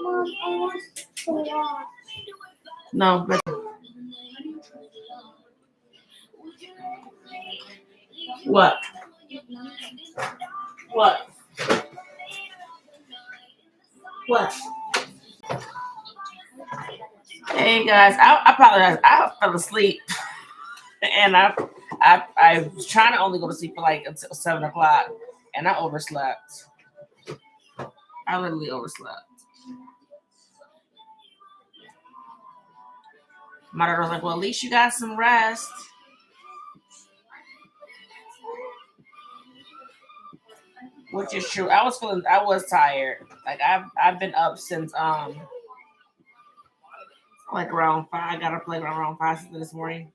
Mom, I want to watch. No, but what? What? What? Hey guys, I apologize. I fell asleep, and I was trying to only go to sleep for like until 7 o'clock, and I overslept. I literally overslept. My daughter was like, "Well, at least you got some rest." Which is true. I was tired. Like I've been up since like around 5. I got up like around 5 this morning.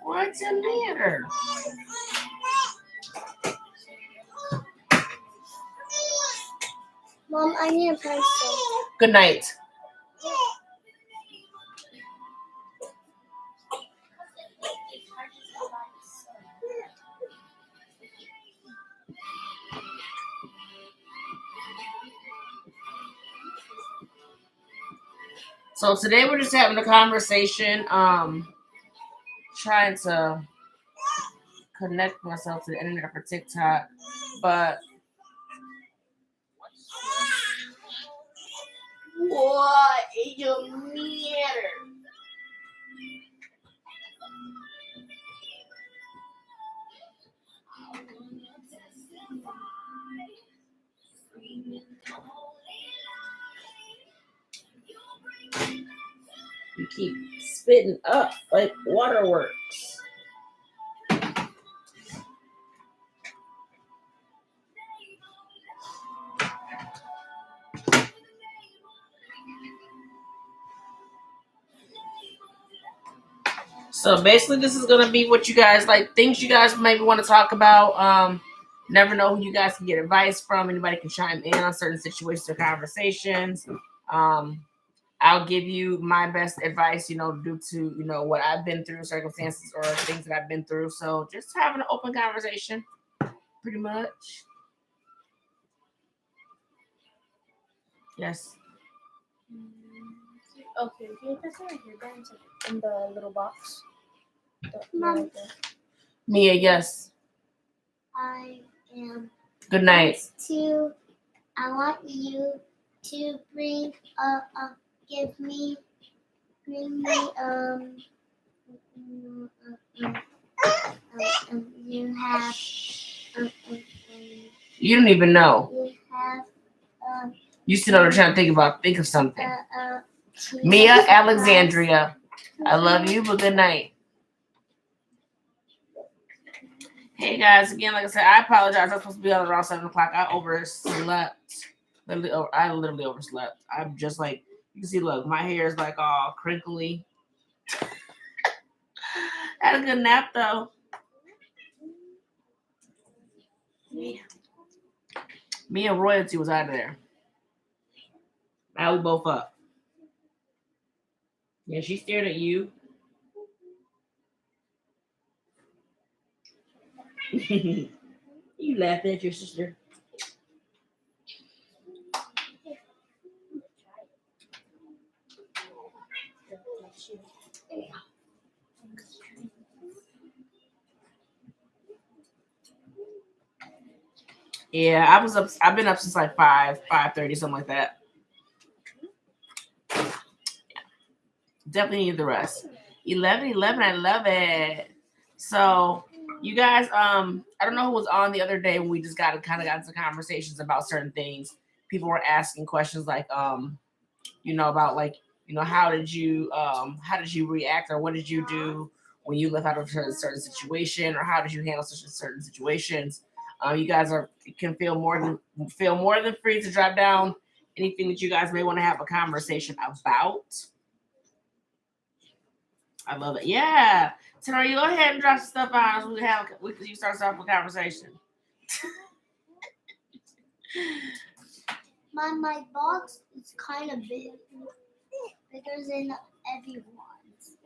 What's the matter? Mom, I need a pencil. Good night. So today we're just having a conversation, trying to connect myself to the internet for TikTok, but what is your matter? You keep spitting up like waterworks. So basically, this is gonna be what you guys like, things you guys maybe want to talk about. Never know who you guys can get advice from. Anybody can chime in on certain situations or conversations. I'll give you my best advice, due to what I've been through, circumstances or things that I've been through. So just having an open conversation, pretty much. Yes. Okay, can you press my hairband in the little box? Mom. Right there. Mia, yes. I am. Good night. I want you to bring you have You don't even know. you have You still are trying to think of something. Mia Alexandria, I love you, but good night. Hey guys, again, like I said, I apologize. I was supposed to be on around 7 o'clock. I overslept. I literally overslept. I'm just like, you can see, look, my hair is like all crinkly. I had a good nap though. Me and Royalty was out of there. Now we both up. Yeah, she stared at you. You laughing at your sister. Yeah, I was up. I've been up since like 5:30, something like that. Definitely need the rest. 11, I love it. So you guys, I don't know who was on the other day when we just got into conversations about certain things. People were asking questions like, about like, how did you react, or what did you do when you left out of a certain situation, or how did you handle such certain situations? You guys can feel more than free to drop down anything that you guys may want to have a conversation about. I love it. Yeah. Tara, you go ahead and drop some stuff on us. You start off a conversation. My box is kind of big, bigger than everyone's.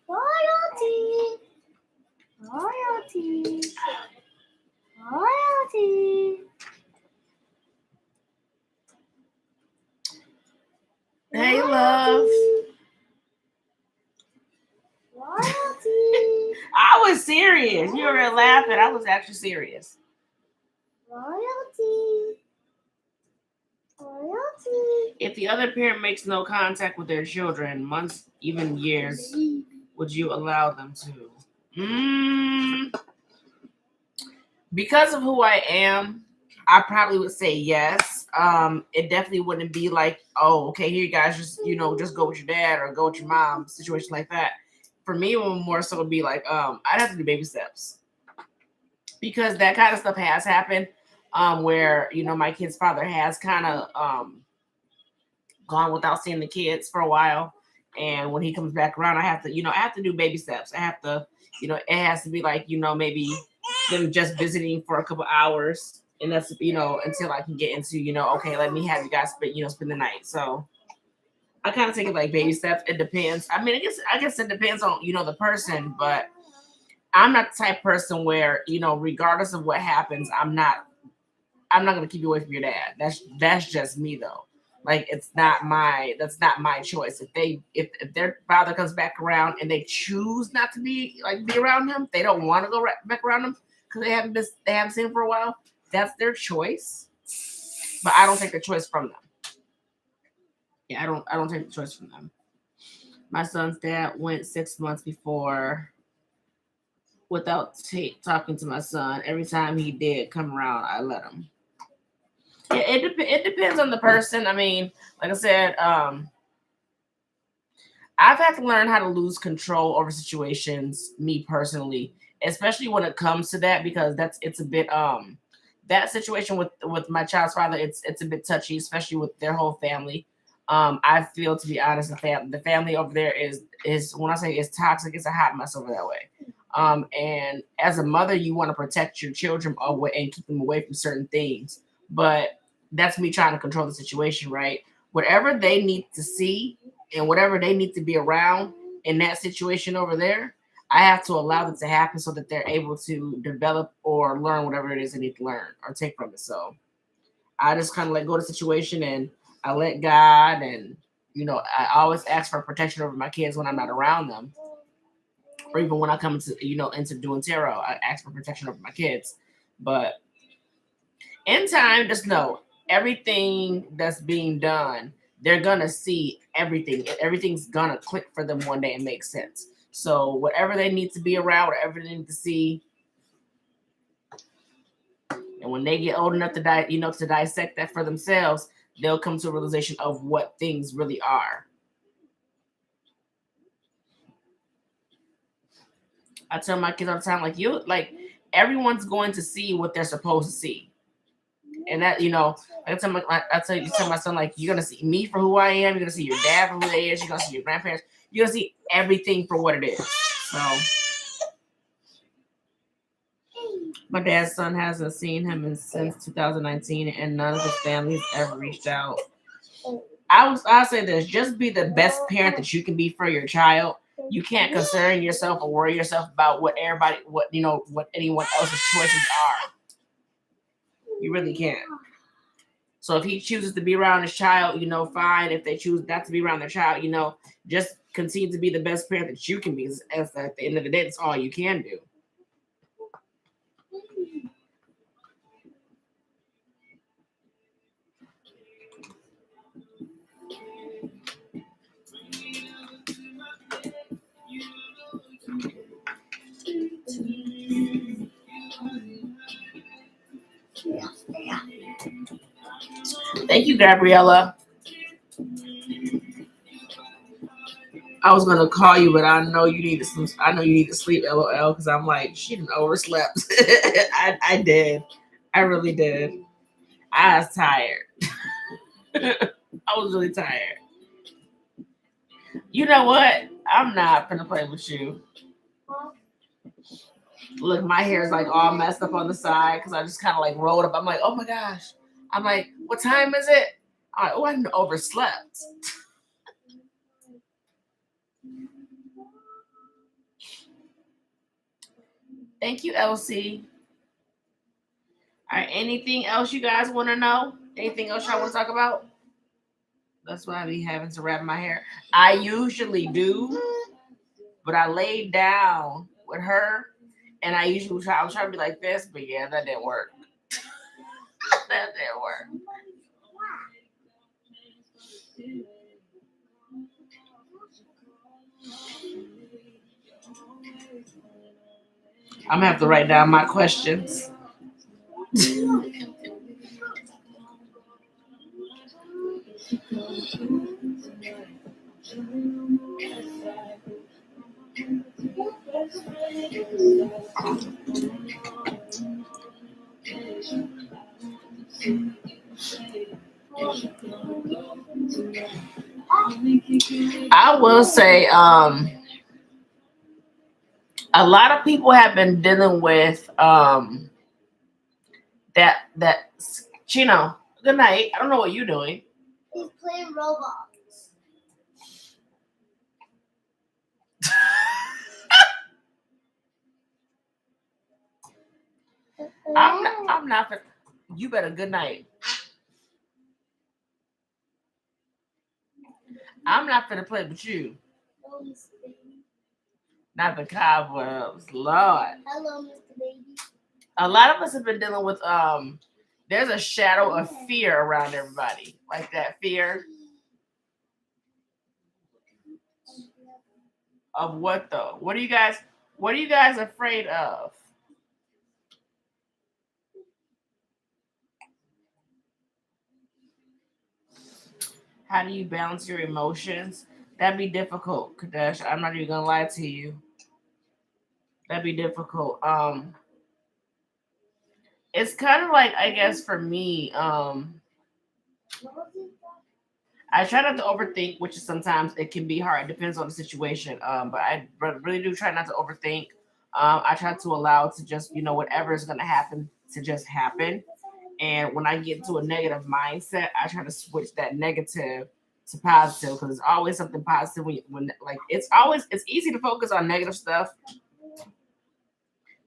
Royalty, royalty, royalty. Hey, love. Royalty. I was serious. You were laughing. I was actually serious. Royalty. Royalty. If the other parent makes no contact with their children, months, even years, would you allow them to? Because of who I am, I probably would say yes. It definitely wouldn't be like, oh, okay, here you guys just just go with your dad or go with your mom, situation like that. For me, it would more so be like, I'd have to do baby steps because that kind of stuff has happened. Where my kid's father has kind of gone without seeing the kids for a while, and when he comes back around, I have to do baby steps. I have to, it has to be like maybe them just visiting for a couple hours, and that's until I can get into okay, let me have you guys spend the night. So I kind of take it like baby steps. It depends. I mean, I guess it depends on the person, but I'm not the type of person where regardless of what happens, I'm not gonna keep you away from your dad. That's just me though. Like that's not my choice. If their father comes back around and they choose not to be around him, they don't want to go back around him because they haven't seen him for a while. That's their choice. But I don't take the choice from them. Yeah, I don't take the choice from them. My son's dad went 6 months before without talking to my son. Every time he did come around, I let him. It depends on the person. I mean, like I said, I've had to learn how to lose control over situations, me personally, especially when it comes to that, because it's a bit that situation with my child's father, it's a bit touchy, especially with their whole family. I feel, to be honest, the family over there is when I say it's toxic, it's a hot mess over that way. And as a mother, you want to protect your children away and keep them away from certain things, but that's me trying to control the situation, right? Whatever they need to see and whatever they need to be around in that situation over there, I have to allow them to happen so that they're able to develop or learn whatever it is they need to learn or take from it. So I just kind of let go of the situation and I let God, and I always ask for protection over my kids when I'm not around them, or even when I come into doing tarot, I ask for protection over my kids. But in time, just know everything that's being done, they're gonna see everything. Everything's gonna click for them one day and make sense. So whatever they need to be around, whatever they need to see, and when they get old enough to to dissect that for themselves, they'll come to a realization of what things really are. I tell my kids all the time, everyone's going to see what they're supposed to see. And that, I tell my son, like, you're gonna see me for who I am, you're gonna see your dad for who they is, you're gonna see your grandparents, you're gonna see everything for what it is. So my dad's son hasn't seen him since 2019, and none of his family's ever reached out. I'll say this: just be the best parent that you can be for your child. You can't concern yourself or worry yourself about what anyone else's choices are. You really can't. So if he chooses to be around his child, fine. If they choose not to be around their child, just continue to be the best parent that you can be. As at the end of the day, that's all you can do. Thank you, Gabriella. I was gonna call you, but I know you need to sleep. I know you need to sleep, LOL, because I'm like, she didn't overslept. I did. I really did. I was tired. I was really tired. You know what? I'm not gonna play with you. Look, my hair is like all messed up on the side because I just kind of like rolled up. I'm like, oh my gosh. I'm like, what time is it? I'm like, oh, I overslept. Thank you, Elsie. All right, anything else you guys want to know? Anything else y'all want to talk about? That's why I be having to wrap my hair. I usually do, but I laid down with her, and I usually try. I was trying to be like this, but yeah, that didn't work. That didn't work. I'm gonna have to write down my questions. I will say, a lot of people have been dealing with that Chino. Good night. I don't know what you're doing. He's playing Roblox. I'm not. You better good night. I'm not gonna play with you. Hello, Mr. Baby. Not the cobwebs, Lord. Hello, Mr. Baby. A lot of us have been dealing with there's a shadow of fear around everybody. Like that fear of what though? What are you guys afraid of? How do you balance your emotions? That'd be difficult, Kadesh. I'm not even gonna lie to you. That'd be difficult. It's kind of like I guess for me, I try not to overthink, which is sometimes it can be hard. It depends on the situation. But I really do try not to overthink. I try to allow it to just, whatever is going to happen to just happen. And when I get into a negative mindset, I try to switch that negative to positive because it's always something positive when like it's easy to focus on negative stuff.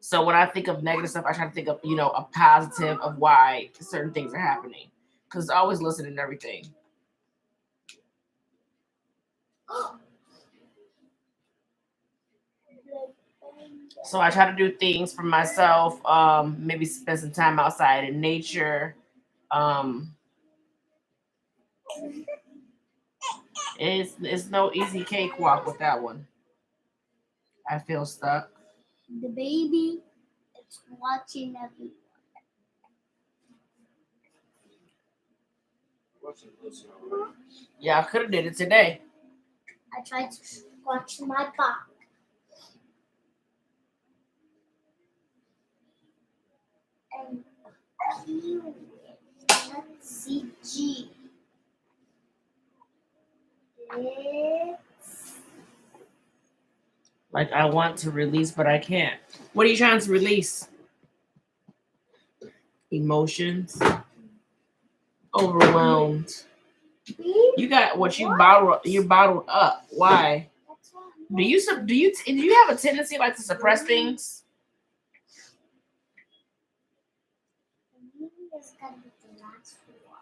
So when I think of negative stuff, I try to think of a positive of why certain things are happening because it's always listening to everything. So I try to do things for myself. Maybe spend some time outside in nature. Um, it's no easy cakewalk with that one. I feel stuck. The baby is watching everything. Yeah, I could have did it today. I tried to watch my back. And he let's see G. It's Like I want to release, but I can't. What are you trying to release? Emotions, overwhelmed. You got what you bottle. You bottled up. Why? that's what Do you have a tendency like to suppress things? is gonna be the last one.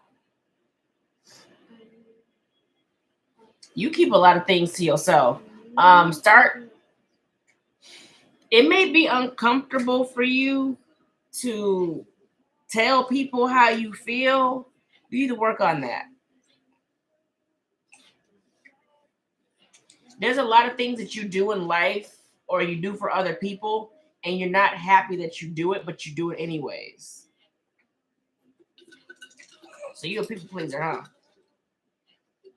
You keep a lot of things to yourself. Start. It may be uncomfortable for you to tell people how you feel. You need to work on that. There's a lot of things that you do in life or you do for other people, and you're not happy that you do it, but you do it anyways. So you're a people pleaser, huh?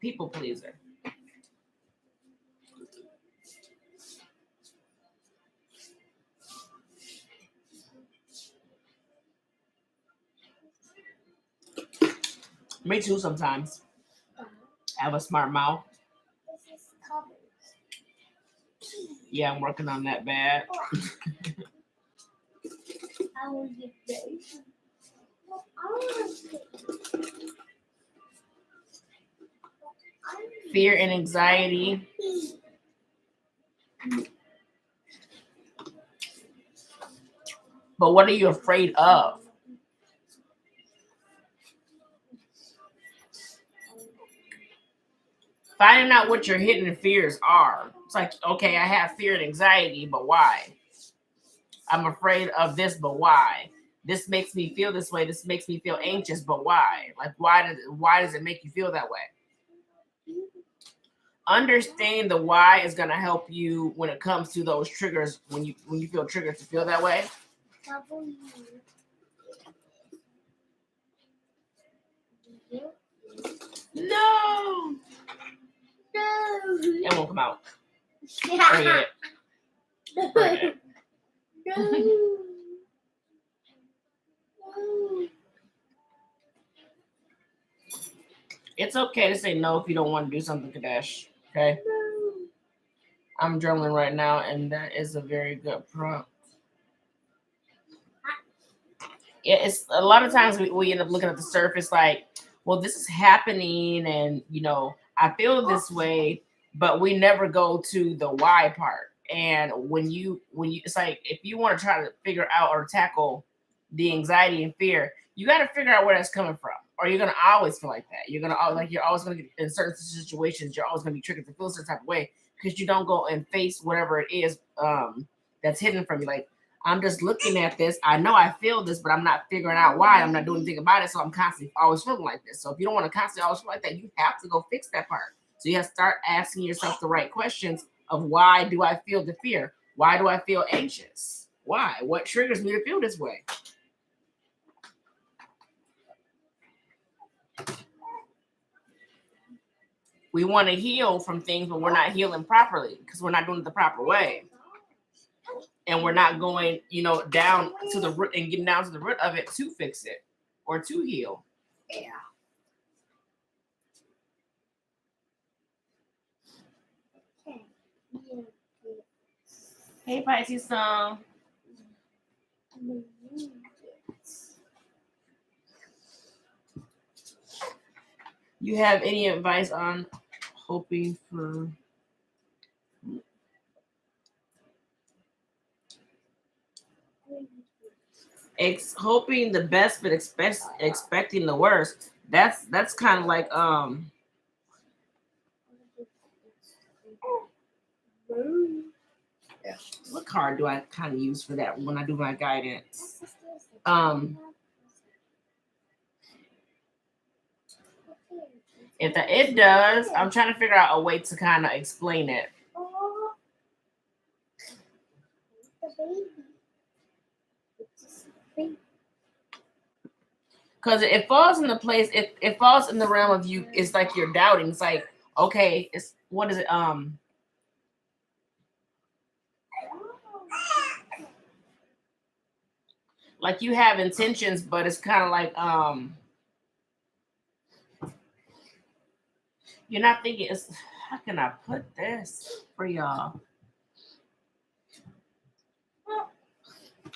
People pleaser. Me too sometimes. Have a smart mouth. This is covered. Yeah, I'm working on that bad. I will get this. I want to Fear and anxiety. But what are you afraid of? Finding out what your hidden fears are. It's like, okay, I have fear and anxiety, but why? I'm afraid of this, but why? This makes me feel this way. This makes me feel anxious, but why? Like, why does it make you feel that way? Understanding the why is gonna help you when it comes to those triggers. When you feel triggered to feel that way. No. No. It won't come out. Yeah. Forget it. Forget it. No. No. It's okay to say no if you don't want to do something, Kadesh. Okay? No. I'm journaling right now, and that is a very good prompt. Yeah, it's a lot of times we end up looking at the surface like, well, this is happening, and I feel this way, but we never go to the why part. And when you it's like if you want to try to figure out or tackle the anxiety and fear, you got to figure out where that's coming from, or you're gonna always feel like that. You're always gonna get in certain situations. You're always gonna be triggered to feel a certain type of way because you don't go and face whatever it is that's hidden from you. Like, I'm just looking at this. I know I feel this, but I'm not figuring out why. I'm not doing anything about it. So I'm constantly always feeling like this. So if you don't want to constantly always feel like that, you have to go fix that part. So you have to start asking yourself the right questions of why do I feel the fear? Why do I feel anxious? Why? What triggers me to feel this way? We want to heal from things, but we're not healing properly because we're not doing it the proper way. And we're not going, down to the root and getting down to the root of it to fix it or to heal. Yeah. Hey, Pisces song. You have any advice on hoping for hoping the best but expecting the worst? That's kind of like what card do I kind of use for that when I do my guidance? It does, I'm trying to figure out a way to kind of explain it. Because it falls in the place, it falls in the realm of you. It's like you're doubting. It's like, okay, it's what is it? Like you have intentions, but it's kind of like you're not thinking. It's how can I put this for y'all?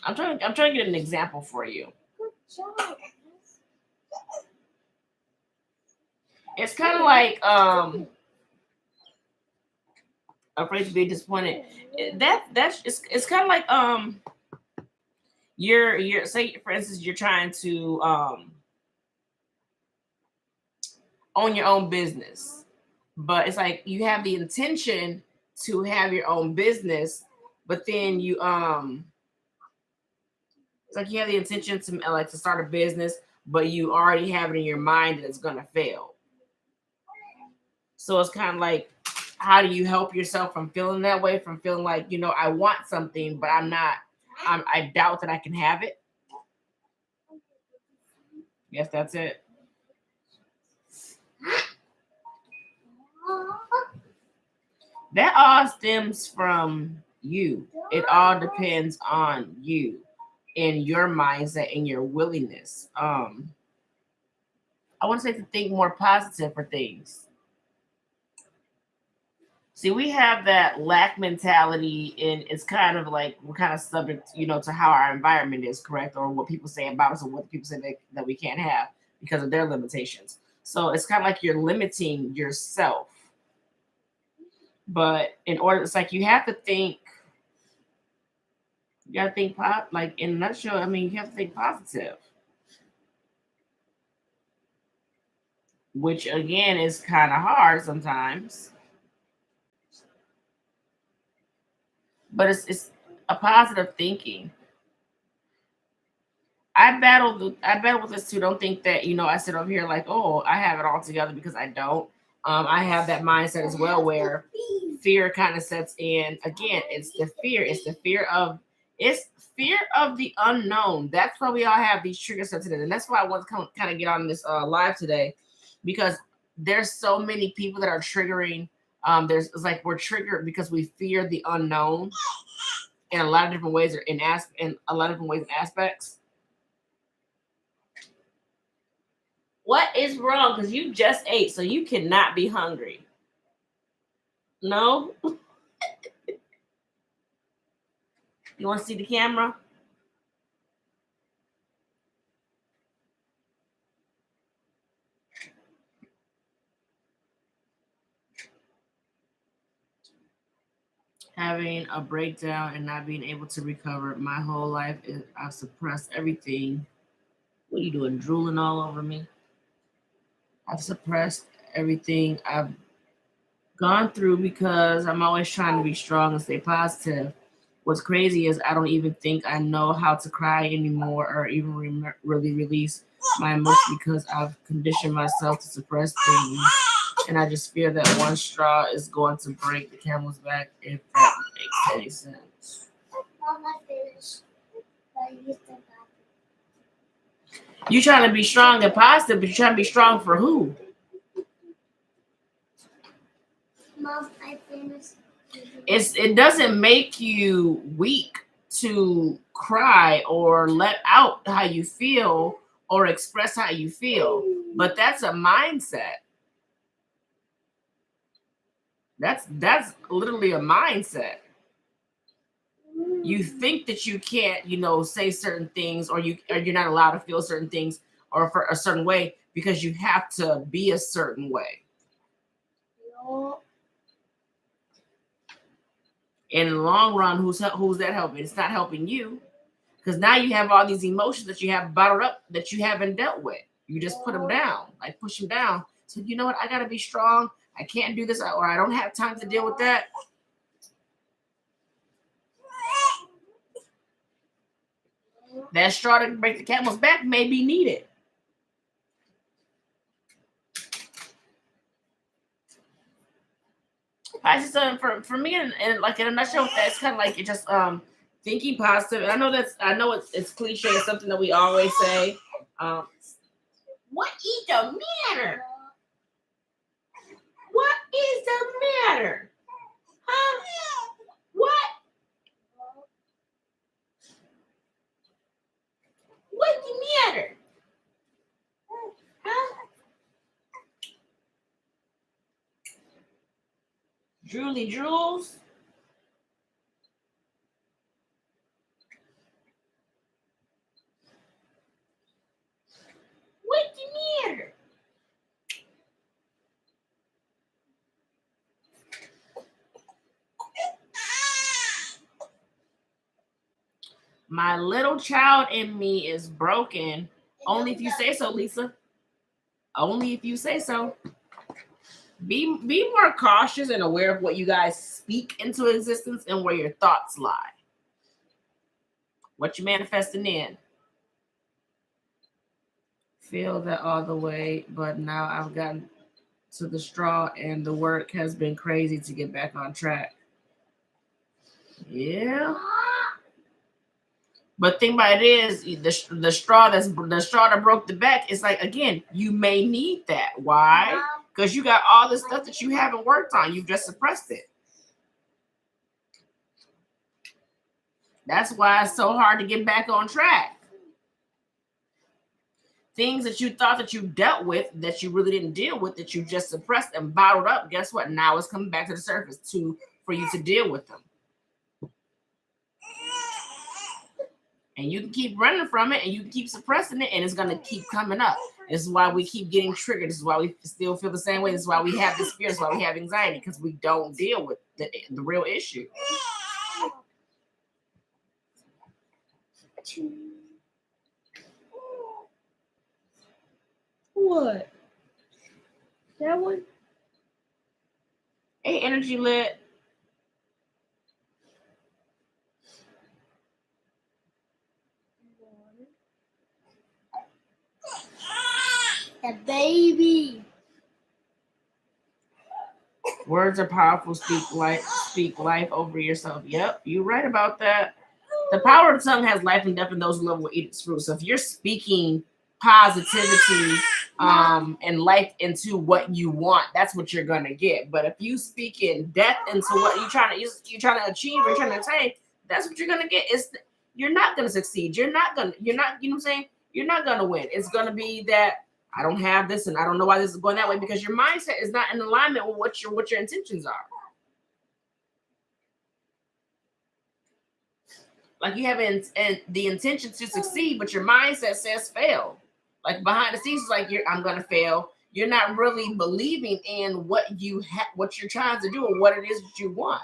I'm trying to get an example for you. Good job. It's kind of like afraid to be disappointed. It's kind of like you're say for instance you're trying to own your own business, but it's like you have the intention to have your own business, but then you it's like you have the intention to like to start a business, but you already have it in your mind that it's gonna fail. So it's kind of like, how do you help yourself from feeling that way? From feeling like, I want something, but I'm not. I doubt that I can have it. Yes, that's it. That all stems from you. It all depends on you and your mindset and your willingness. I want to say to think more positive for things. See, we have that lack mentality, and it's kind of like we're kind of subject, to how our environment is, correct, or what people say about us, or what people say that we can't have because of their limitations. So it's kind of like you're limiting yourself. But it's like you have to think, like in a nutshell. I mean, you have to think positive, which again is kind of hard sometimes. But it's a positive thinking. I battle with this too. Don't think that I sit over here like, oh, I have it all together, because I don't. I have that mindset as well, where fear kind of sets in. Again, it's the fear. It's fear of the unknown. That's why we all have these trigger sensitive, and that's why I want to kind of get on this live today, because there's so many people that are triggering. It's like we're triggered because we fear the unknown in a lot of different ways, or in a lot of different ways and aspects. What is wrong? Because you just ate, so you cannot be hungry. No? You want to see the camera? Having a breakdown and not being able to recover. My whole life, I've suppressed everything. What are you doing? Drooling all over me? I've suppressed everything I've gone through because I'm always trying to be strong and stay positive. What's crazy is I don't even think I know how to cry anymore, or even really release my emotions, because I've conditioned myself to suppress things. And I just fear that one straw is going to break the camel's back, if that makes any sense. Mom, I finished. But you still got You trying to be strong and positive, but you trying to be strong for who? Mom, I finished. It doesn't make you weak to cry or let out how you feel or express how you feel, but that's a mindset. That's literally a mindset. You think that you can't, say certain things, or you're not allowed to feel certain things, or for a certain way, because you have to be a certain way. No. In the long run, who's that helping? It's not helping you, because now you have all these emotions that you have bottled up that you haven't dealt with. You just put them down, like push them down. So you know what? I gotta be strong. I can't do this, or I don't have time to deal with that. That straw to break the camel's back may be needed. I just for me, and like in a nutshell, that's kind of like it just thinking positive. And I know it's cliche. It's something that we always say. Um, what is the matter? What is the matter? Huh? What? What's the matter? Huh? Drooly drools? What's the matter? My little child in me is broken. Only if you say so, Lisa. Only if you say so. Be more cautious and aware of what you guys speak into existence and where your thoughts lie. What you're manifesting in. Feel that all the way, but now I've gotten to the straw, and the work has been crazy to get back on track. Yeah. But thing about it is the straw that broke the back. It's like, again, you may need that. Why? Because you got all this stuff that you haven't worked on. You've just suppressed it. That's why it's so hard to get back on track. things that you thought that you dealt with that you really didn't deal with, that you just suppressed and bottled up. Guess what? Now it's coming back to the surface for you to deal with them. And you can keep running from it and you can keep suppressing it and it's going to keep coming up. This is why we keep getting triggered. This is why we still feel the same way. This is why we have this fear. This is why we have anxiety, because we don't deal with the real issue. What? That one? Hey, energy lit. The baby. Words are powerful. Speak life over yourself. Yep, you're right about that. The power of the tongue has life and death, and those who love will eat its fruit. So if you're speaking positivity and life into what you want, that's what you're gonna get. But if you speak in death into what you're trying to achieve or you're trying to attain, that's what you're gonna get. You're not gonna succeed. You're not, you know what I'm saying? You're not gonna win. It's gonna be that I don't have this and I don't know why this is going that way, because your mindset is not in alignment with what your intentions are. Like you have the intention to succeed, but your mindset says fail. Like behind the scenes, it's like I'm gonna fail. You're not really believing in what what you're trying to do or what it is that you want.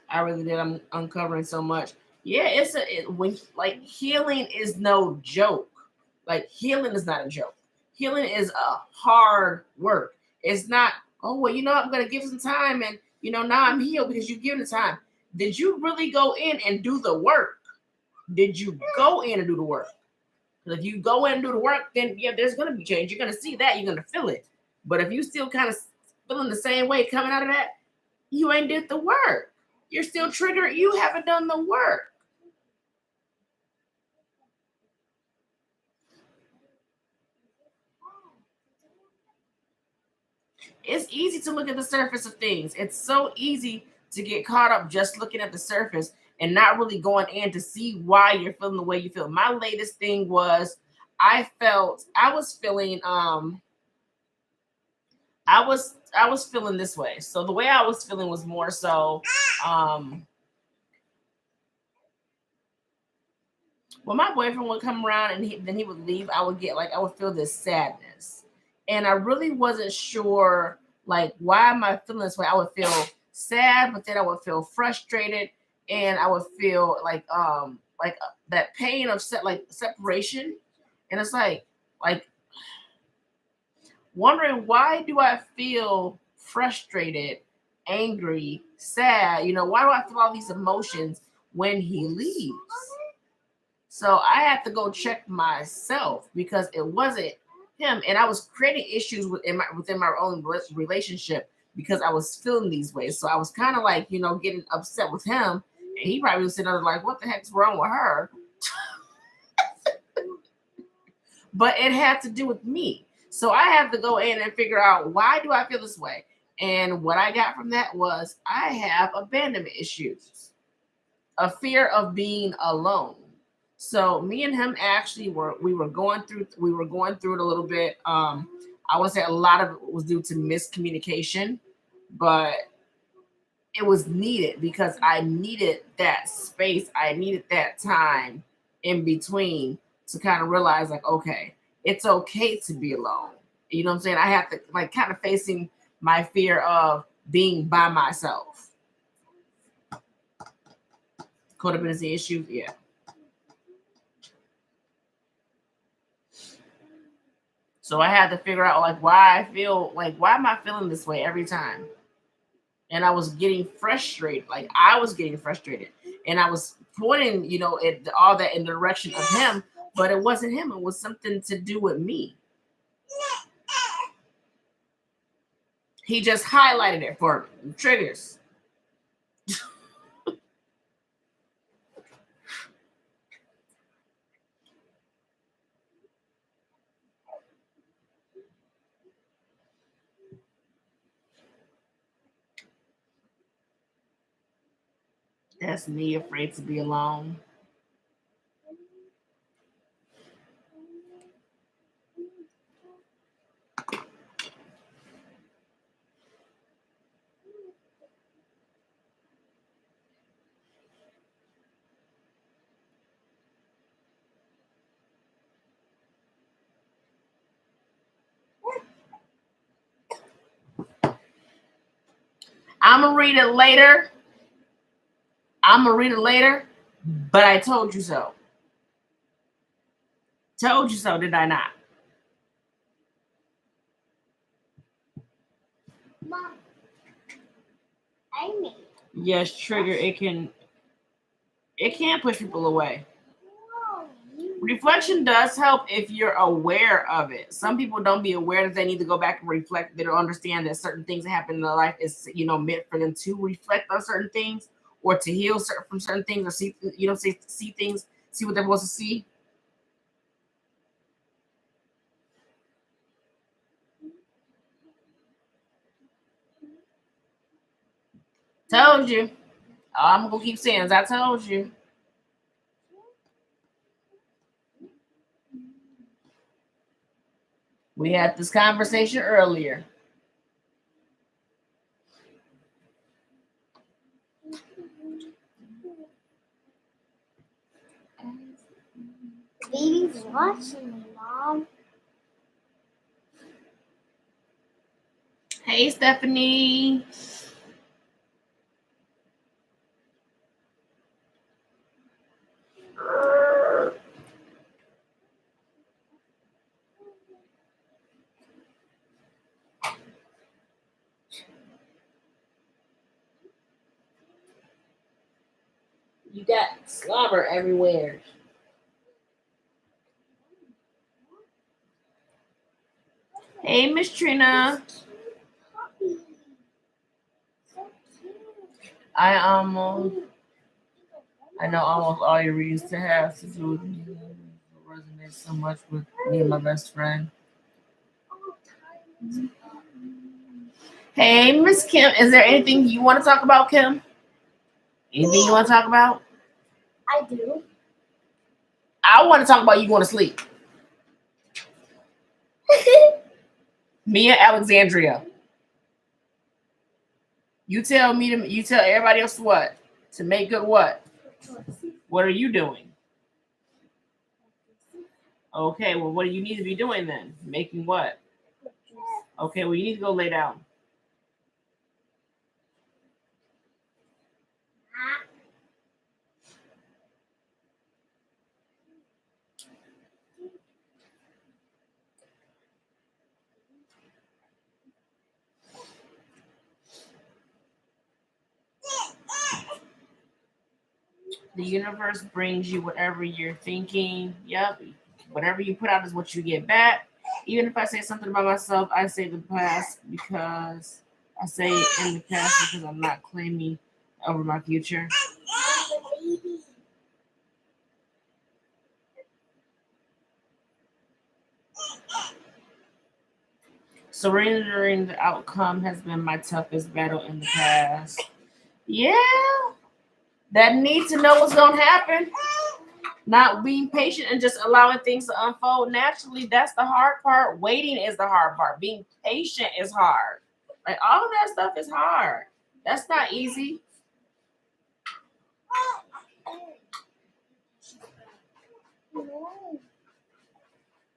I really did. I'm uncovering so much. Yeah, when like healing is no joke. Like healing is not a joke. Healing is a hard work. It's not, oh well, I'm gonna give some time and now I'm healed because you've given the time. Did you really go in and do the work? Did you go in and do the work? Because if you go in and do the work, then yeah, there's gonna be change. You're gonna see that, you're gonna feel it. But if you still kind of feeling the same way coming out of that, you ain't did the work. You're still triggered. You haven't done the work. It's easy to look at the surface of things. It's so easy to get caught up just looking at the surface and not really going in to see why you're feeling the way you feel. My latest thing was I was feeling I was feeling this way. So the way I was feeling was more so when my boyfriend would come around and then he would leave, I would feel this sadness. And I really wasn't sure like why am I feeling this way? I would feel sad, but then I would feel frustrated and I would feel like that pain of separation. And it's like wondering, why do I feel frustrated, angry, sad? Why do I feel all these emotions when he leaves? So I had to go check myself because it wasn't him, and I was creating issues within my own relationship because I was feeling these ways. So I was kind of like, getting upset with him, and he probably was sitting there like, "What the heck's wrong with her?" But it had to do with me. So I had to go in and figure out, why do I feel this way? And what I got from that was I have abandonment issues, a fear of being alone. So me and him actually were going through it a little bit. I want to say a lot of it was due to miscommunication, but it was needed because I needed that space. I needed that time in between to kind of realize like, okay, it's okay to be alone. You know what I'm saying? I have to like kind of facing my fear of being by myself. Codependency issues, yeah. So I had to figure out like why am I feeling this way every time? And I was getting frustrated. Like I was getting frustrated. And I was pointing, all that in the direction of him, but it wasn't him. It was something to do with me. He just highlighted it for me. Triggers. That's me afraid to be alone. I'm gonna read it later. But I told you so. Told you so, did I not? Mom, I made. Yes, trigger. It can push people away. Reflection does help if you're aware of it. Some people don't be aware that they need to go back and reflect. They don't understand that certain things that happen in their life is, meant for them to reflect on certain things or to heal from certain things or see, see things, see what they're supposed to see. Told you. All I'm gonna keep saying is I told you. We had this conversation earlier. Baby's watching me, Mom. Hey, Stephanie. You got slobber everywhere. Hey, Miss Trina. I know almost all your readings to have to do with me. Resonates so much with me and my best friend. Hey, Miss Kim, is there anything you want to talk about, Kim? Anything you want to talk about? I do. I want to talk about you going to sleep. Me and Alexandria. You tell everybody else what? To make good what? What are you doing? Okay, well, what do you need to be doing then? Making what? Okay, well, you need to go lay down. The universe brings you whatever you're thinking. Yep. Whatever you put out is what you get back. Even if I say something about myself, I say the past because I say in the past because I'm not claiming over my future. Surrendering the outcome has been my toughest battle in the past. Yeah. That need to know what's going to happen. Not being patient and just allowing things to unfold naturally. That's the hard part. Waiting is the hard part. Being patient is hard. Like all of that stuff is hard. That's not easy.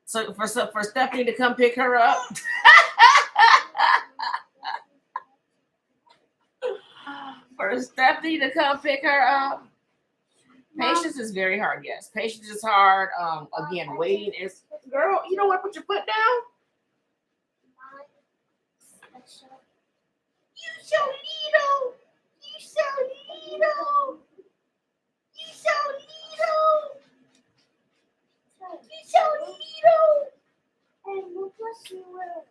So for Stephanie to come pick her up. For Stephanie to come pick her up. Patience is very hard, yes. Patience is hard. Again, waiting is, girl, you know what? Put your foot down. You so little. You so little. You so little. You so little. And look what she will.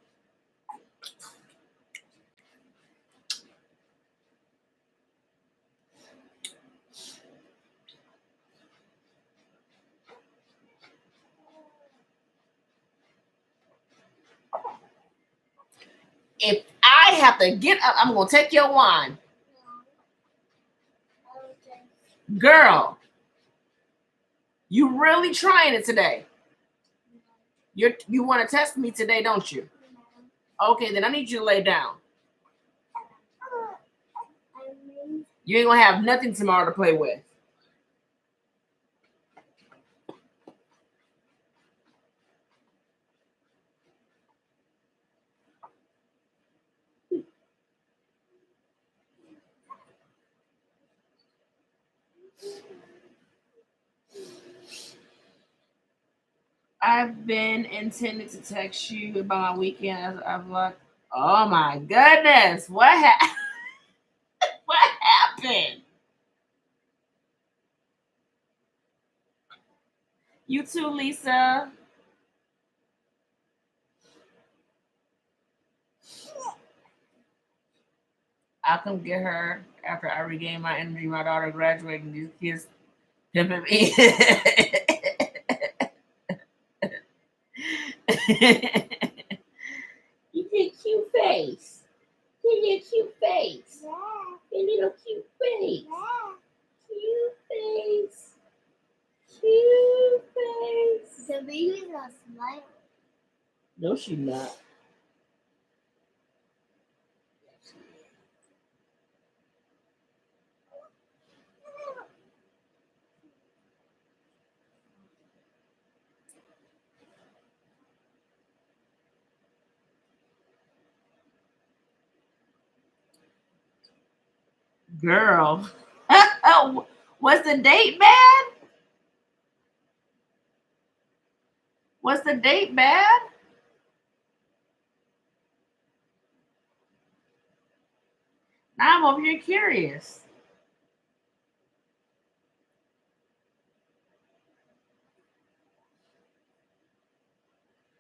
If I have to get up, I'm gonna take your wine. Girl, you really trying it today. You want to test me today, don't you? Okay, then I need you to lay down. You ain't gonna have nothing tomorrow to play with. I've been intending to text you about my weekend. I've like, oh my goodness, what happened? You too, Lisa. I'll come get her after I regain my energy. My daughter graduating. These kids pimping me. You did cute face. You did cute face. Yeah. Your little cute face. Yeah. Cute face. Cute face. The baby's not smiling. No, she's not. Girl. Was the date bad? Was the date bad? Now I'm over here curious.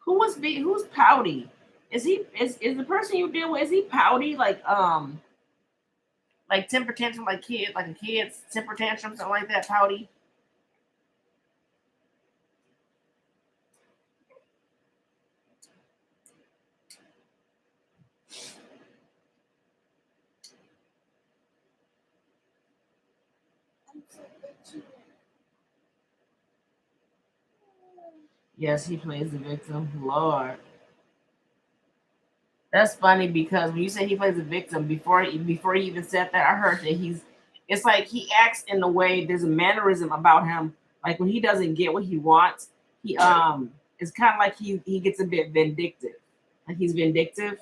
Who's pouty? Is the person you deal with, is he pouty like temper tantrum like a kid's temper tantrum, something like that, pouty? I'm so itchy. Yes, he plays the victim. Lord. That's funny because when you say he plays the victim, before he even said that, I heard that it's like he acts in a way, there's a mannerism about him. Like when he doesn't get what he wants, he it's kind of like he gets a bit vindictive. Like he's vindictive.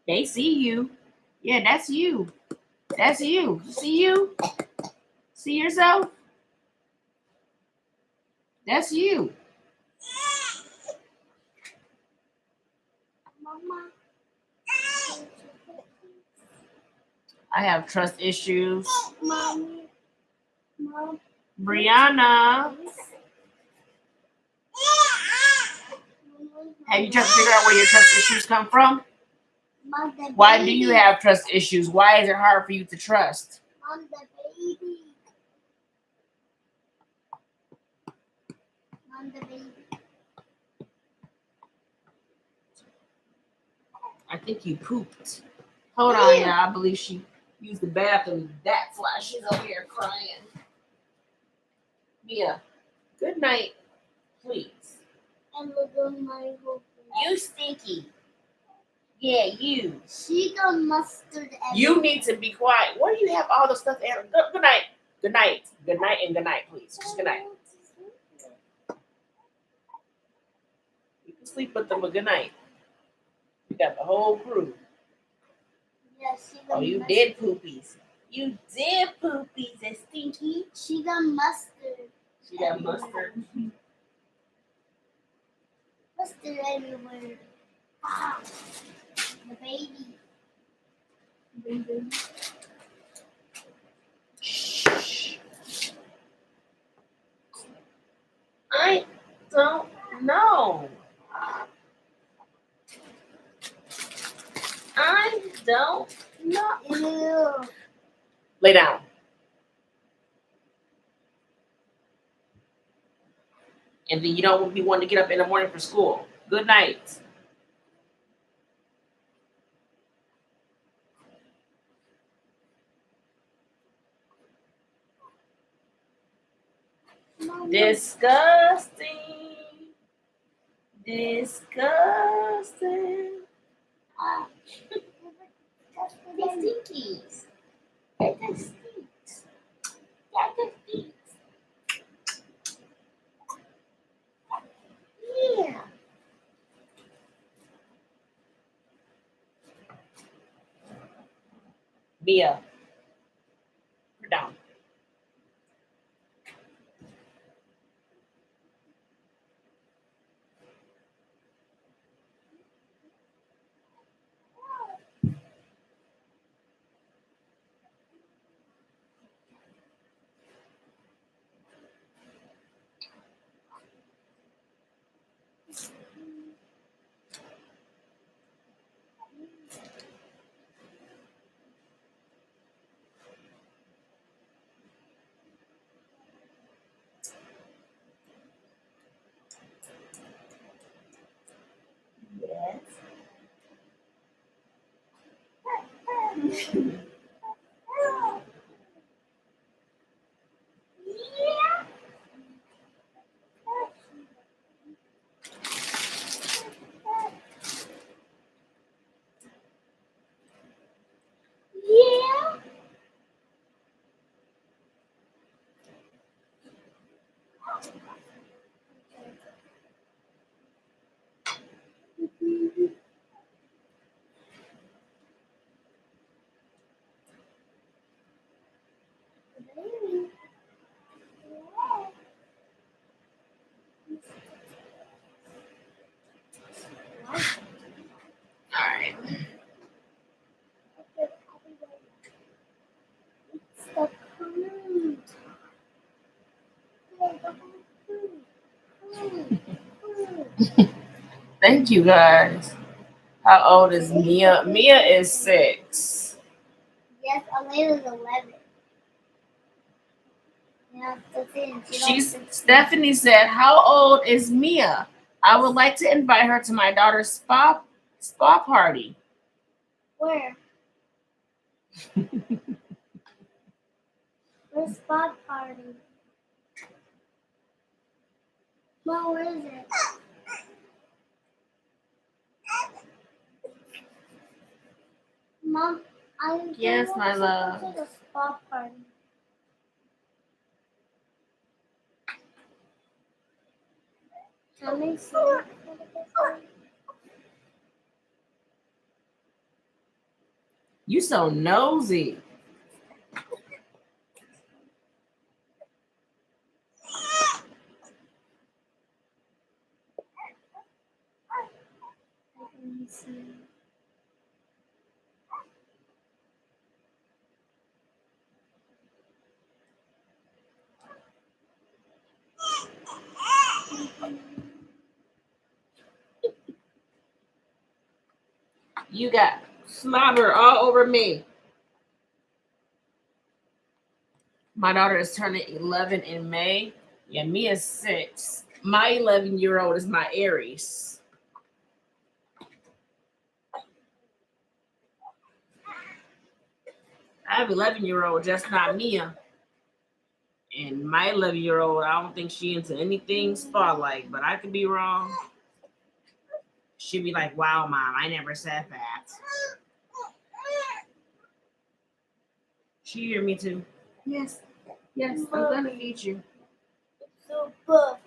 They see you. Yeah, that's you. That's you. See you? See yourself? That's you. Mama. I have trust issues. Mommy. Mom. Brianna, have you tried to figure out where your trust issues come from? Mom, the Why do baby. you have trust issues? Why is it hard for you to trust? Mom, the baby. Mom, the baby. I think you pooped. Hold on, y'all. I believe she used the bathroom. That's why she's over here crying. Mia, good night, please. And look at my whole face. You stinky. Yeah, you. She got mustard everywhere. You need to be quiet. Where do you have all the stuff? Good night. Good night. Good night and good night, please. Just good night. You can sleep with them, but good night. You got the whole crew. Yeah, she got Oh, you mustard. did poopies. You did poopies and stinky. She got mustard. She got mustard. Mustard everywhere. Ah, the baby. Baby. Shh. I don't know. I don't know. Ew. Lay down. And then you don't be wanting to get up in the morning for school. Good night. Mama. Disgusting. Disgusting. Ah. They stinkies. That just stinks. That just stinks. Yeah. Mia, put down. Yeah. All right. Thank you guys. How old is Mia? Mia is 6. Yes, Elena's 11. Yeah, that's it. Stephanie said, "How old is Mia? I would like to invite her to my daughter's spa party." Where? Where's spot party? Mom, where is it? Mom, I Yes, my love. To the spot party. Let me see. You so nosy. Let me see. You got slobber all over me. My daughter is turning 11 in May. Yeah, Mia's 6. My 11-year-old is my Aries. I have 11-year-old, just not Mia. And my 11-year-old, I don't think she into anything spotlight, but I could be wrong. She'd be like, "Wow, mom, I never said that." She hear me too. Yes, yes, I'm gonna feed you. So buff.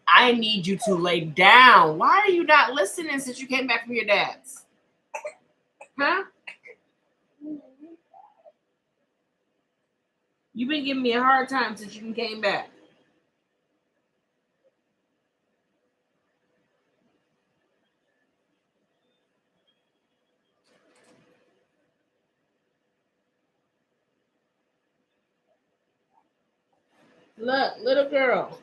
I need you to lay down. Why are you not listening since you came back from your dad's? Huh? You've been giving me a hard time since you came back. Look, little girl.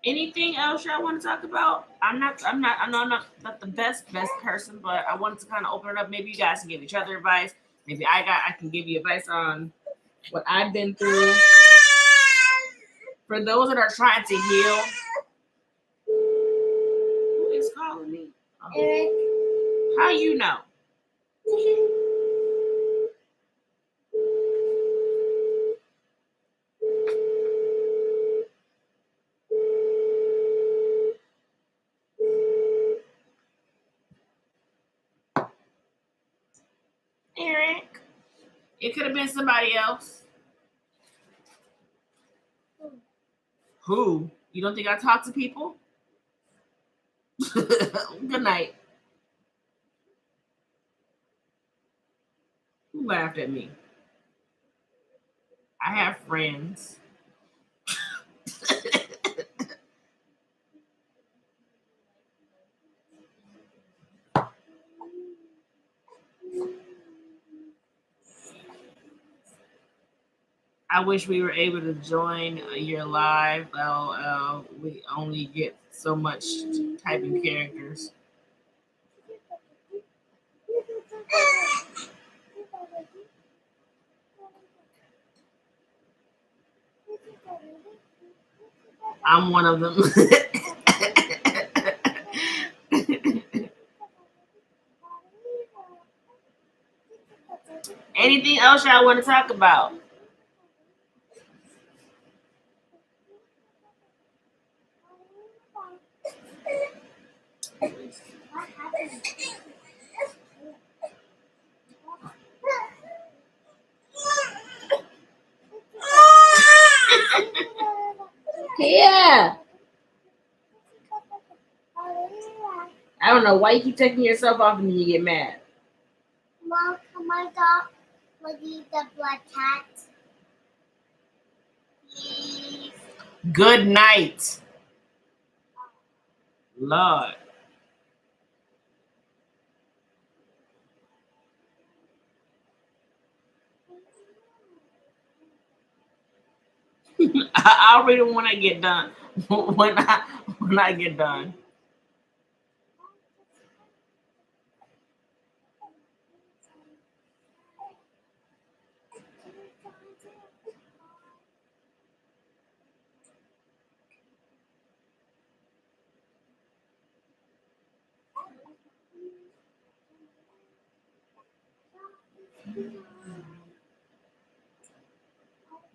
Anything else y'all want to talk about? I know I'm not the best person, but I wanted to kind of open it up. Maybe you guys can give each other advice. Maybe I can give you advice on what I've been through. For those that are trying to heal. Who is calling me? Oh. Eric. How you know? Eric. It could have been somebody else. Who? You don't think I talk to people? Good night. Who laughed at me? I have friends. I wish we were able to join your live. We only get so much typing characters. I'm one of them. Anything else y'all want to talk about? Yeah. I don't know why you keep taking yourself off and then you get mad. Mom, can my dog eat the black cat? Please. Good night. Lord. I'll read it when I get done. when I get done.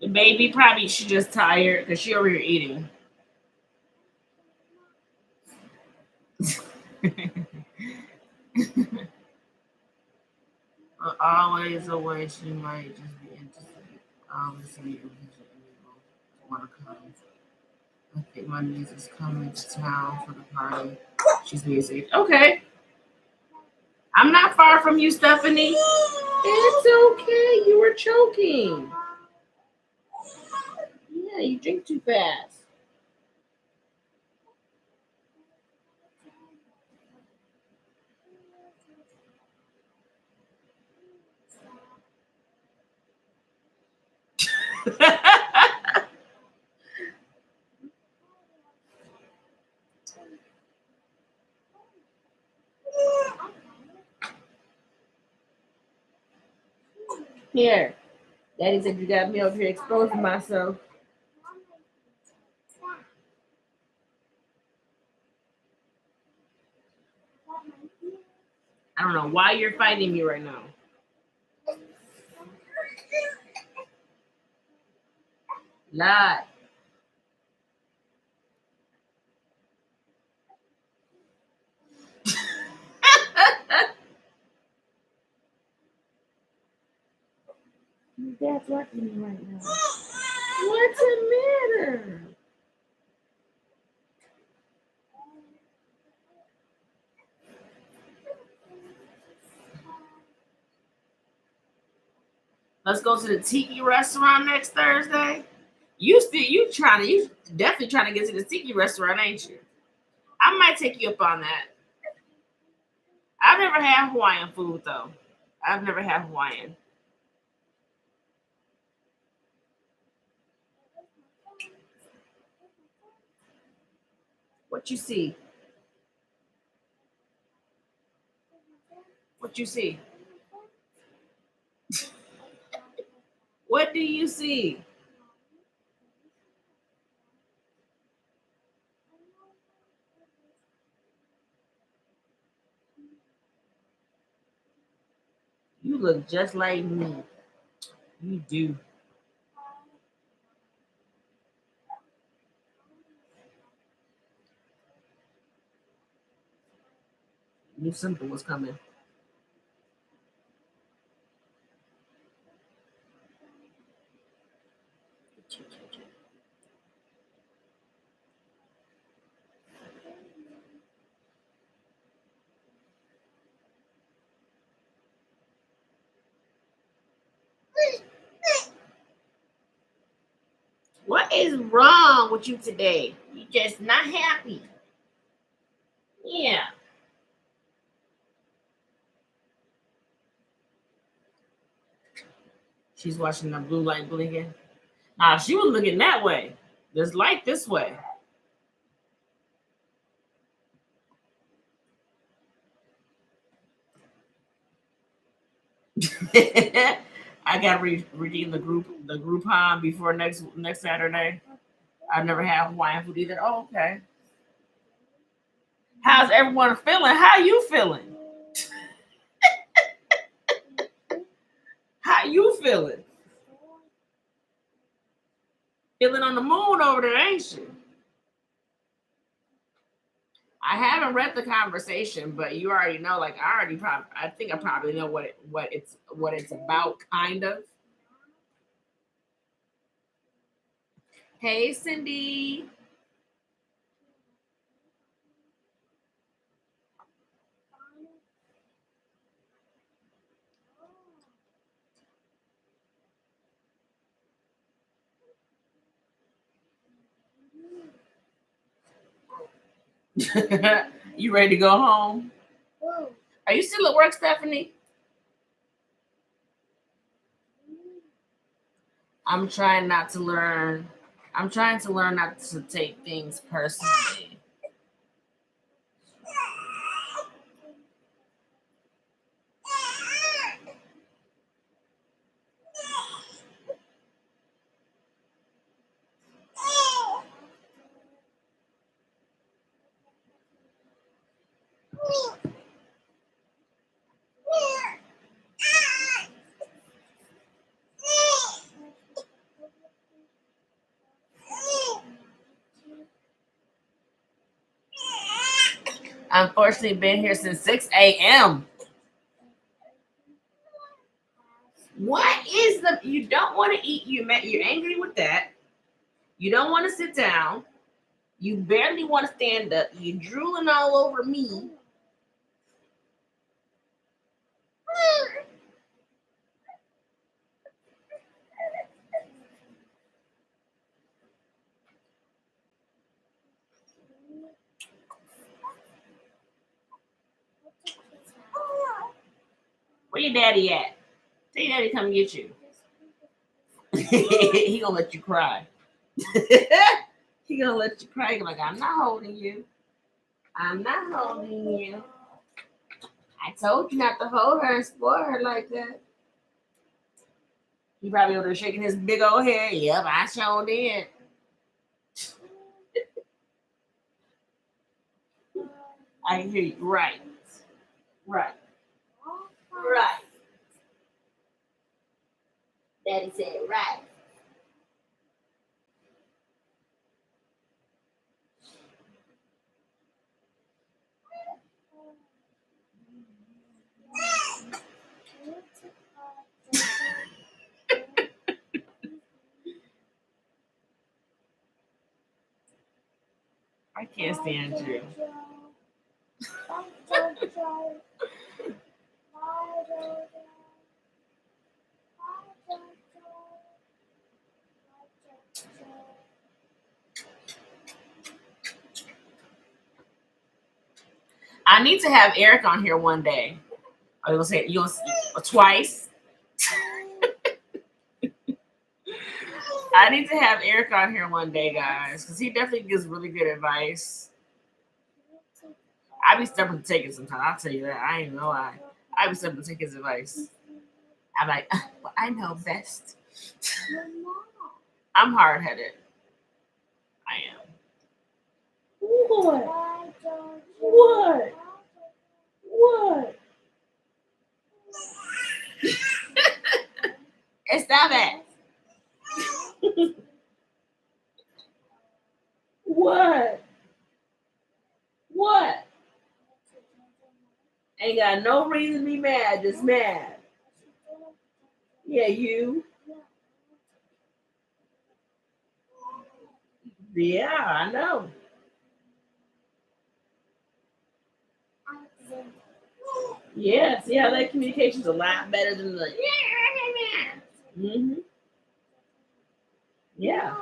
The baby probably she's just tired because she over here eating. Always away, she might just be interested. Obviously, want to come. I think my niece is coming to town for the party. She's music. Okay. I'm not far from you, Stephanie. It's okay. You were choking. Yeah, you drink too fast. Here. Daddy said you got me over here exposing myself. I don't know why you're fighting me right now. Lot. Dad's watching me right now. What's the matter? Let's go to the tiki restaurant next Thursday. You definitely trying to get to the tiki restaurant, ain't you? I might take you up on that. I've never had Hawaiian food though. I've never had Hawaiian. What you see? What you see? What do you see? You look just like me. You do. You knew something was coming. What is wrong with you today? You just not happy. Yeah. She's watching the blue light blinking. Nah, she was looking that way. There's light this way. I got to redeem the Groupon before next Saturday. I never had Hawaiian food either. Oh, okay. How's everyone feeling? How you feeling? How you feeling? Feeling on the moon over there, ain't you? I haven't read the conversation, but you already know. Like I think I probably know what it's about, kind of. Hey, Cindy. You ready to go home? Are you still at work, Stephanie? I'm trying not to learn. I'm trying to learn not to take things personally. Unfortunately, been here since 6 a.m. What is the? You don't want to eat. You're angry with that. You don't want to sit down. You barely want to stand up. You're drooling all over me. Where your daddy at? Tell your daddy come get you. He gonna let you cry. He gonna let you cry. You're like, I'm not holding you. I'm not holding you. I told you not to hold her and spoil her like that. He probably over there shaking his big old head. Yep, I sure did. I can hear you. Right. Right. Right. Daddy said right. I can't stand you. I need to have Eric on here one day. I was gonna say you'll twice. I need to have Eric on here one day, guys, because he definitely gives really good advice. I be stubborn to take it sometimes. I'll tell you that. I ain't gonna lie. I be stubborn to take his advice. I'm like, well, I know best. I'm hard headed. I am. What? What? What? And stop it. What? What? Ain't got no reason to be mad, just mad. Yeah, you. Yeah, I know. Yeah, see how that communication's a lot better than the yeah. Mm-hmm. Yeah.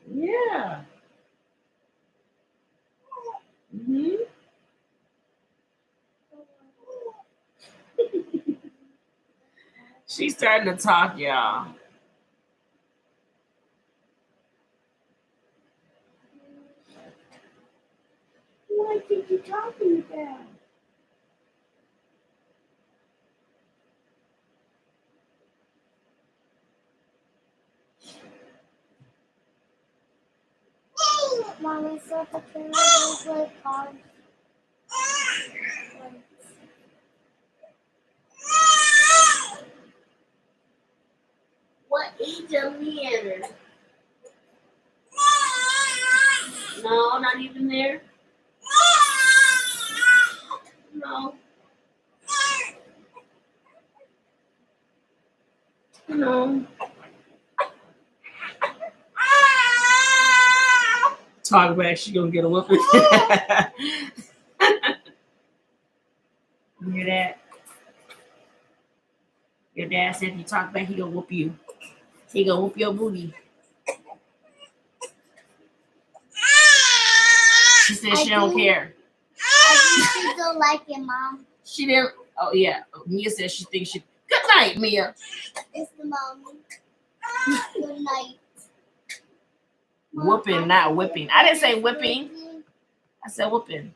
Yeah. Hmm. She's starting to talk, y'all. What did you talking about? Mommy said the camera play cards. What age of Leander? No, not even there. No. No. Talk back, she gonna get a whooping. You hear that? Your dad said if you talk back, he gonna whoop you. He gonna whoop your booty. She said she don't care. I think she don't like it, Mom. She didn't. Oh yeah. Mia said she thinks she. Good night, Mia. It's the mommy. Good night. Whooping, not whipping. I didn't say whipping. I said whooping.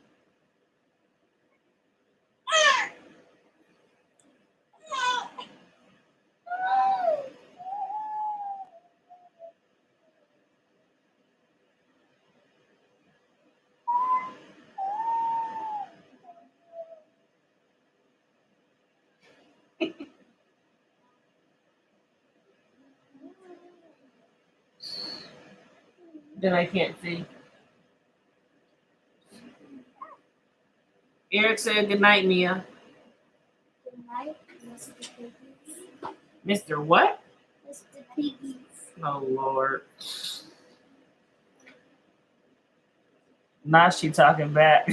Then I can't see. Eric said good night, Mia. Good night, Mr. Piggies. Mr. What? Mr. Piggies. Oh Lord. Now she talking back.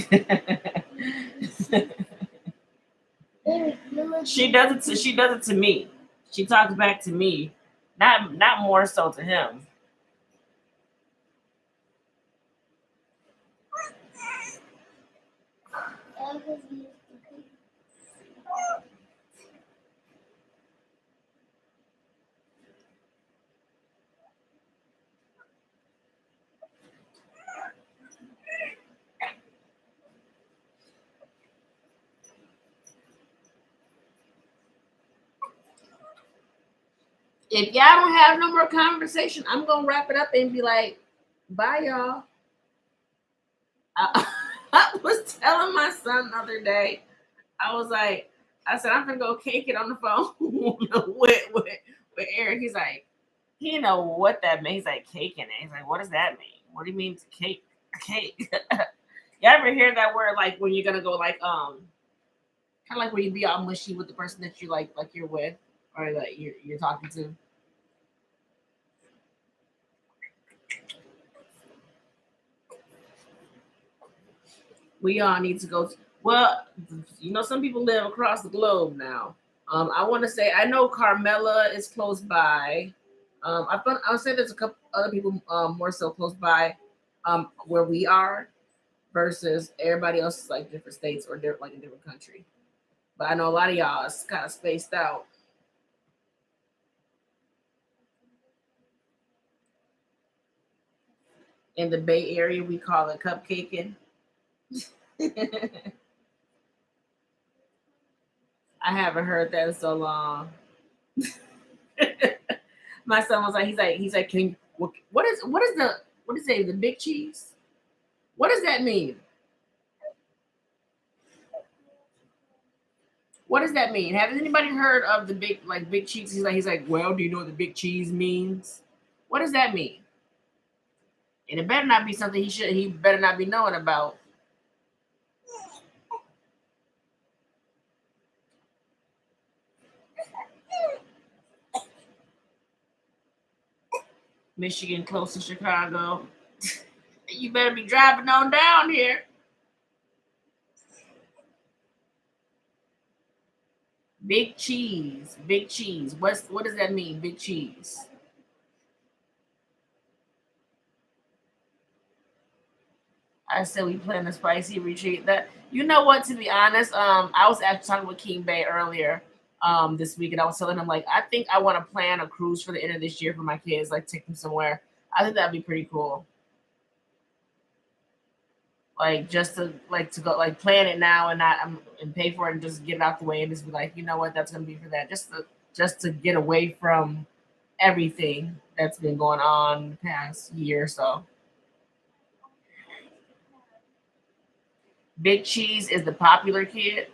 Eric, She does it to me. She talks back to me. Not more so to him. Eric is Mr. Piggies. If y'all don't have no more conversation, I'm gonna wrap it up and be like, bye y'all. I was telling my son the other day, I said, I'm gonna go cake it on the phone with Eric. He's like, he didn't know what that means. He's like, caking it. He's like, what does that mean? What do you mean to cake? Cake. You ever hear that word like when you're gonna go like kind of like when you be all mushy with the person that you like you're with or that you're talking to? We all need to go. Well, some people live across the globe now. I want to say I know Carmela is close by. I'll say there's a couple other people more so close by where we are versus everybody else is like different states or like a different country. But I know a lot of y'all is kind of spaced out. In the Bay Area, we call it cupcaking. I haven't heard that in so long. My son was like, he's like, what is the big cheese? What does that mean? What does that mean? Have anybody heard of the big cheese? He's like, well, do you know what the big cheese means? What does that mean? And it better not be something he better not be knowing about. Michigan close to Chicago. You better be driving on down here. Big cheese. Big cheese. What does that mean? Big cheese. I said we plan a spicy retreat. That you know what? To be honest, I was actually talking with King Bay earlier, this week, and I was telling him like I think I want to plan a cruise for the end of this year for my kids, like take them somewhere. I think that'd be pretty cool. Like just to go like plan it now and not and pay for it and just get it out the way and just be like, you know what, that's gonna be for that. Just to get away from everything that's been going on the past year or so. Big Cheese is the popular kid,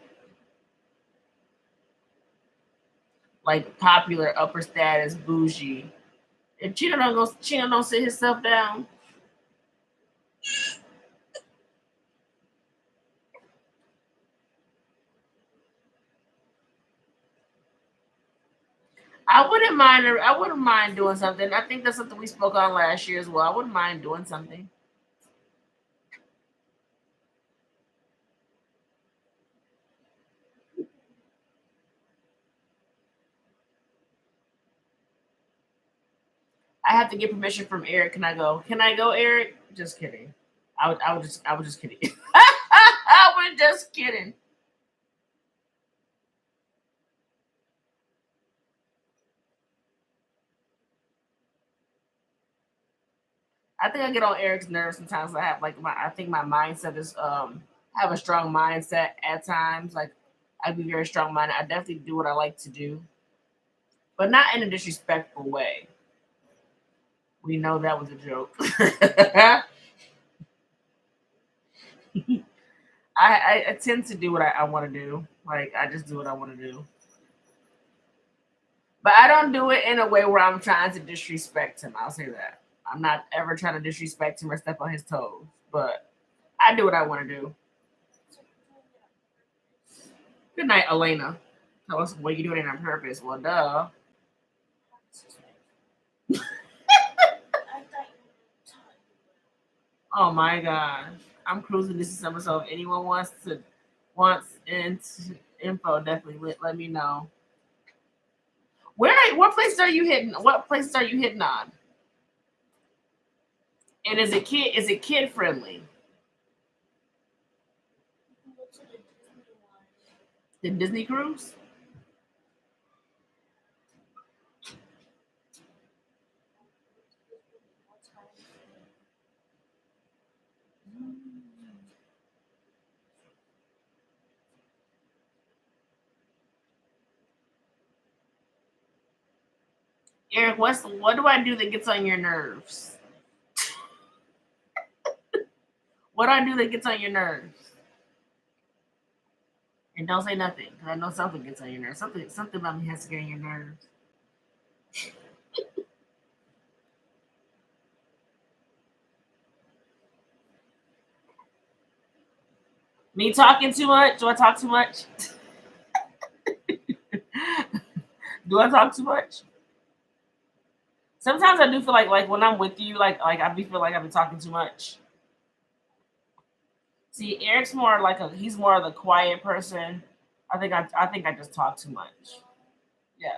like popular, upper status, bougie. If Chino don't sit himself down, I wouldn't mind doing something. I think that's something we spoke on last year as well. I wouldn't mind doing something. I have to get permission from Eric. Can I go? Can I go, Eric? Just kidding. I was just kidding. I was just kidding. I think I get on Eric's nerves sometimes. I think my mindset is have a strong mindset at times. Like I'd be very strong minded. I definitely do what I like to do, but not in a disrespectful way. We know that was a joke. I tend to do what I want to do. Like I just do what I want to do. But I don't do it in a way where I'm trying to disrespect him. I'll say that. I'm not ever trying to disrespect him or step on his toes. But I do what I want to do. Good night, Elena. Tell us what you doing on purpose. Well, duh. Oh my gosh. I'm cruising this December, so if anyone wants info, definitely let me know. What places are you hitting? What places are you hitting on? And is it kid friendly? The Disney cruise? Eric, what do I do that gets on your nerves? What do I do that gets on your nerves? And don't say nothing, because I know something gets on your nerves. Something about me has to get on your nerves. Me talking too much? Do I talk too much? Do I talk too much? Sometimes I do feel like when I'm with you, like I be feel like I've been talking too much. See, Eric's more like he's more of the quiet person. I think I just talk too much. Yeah.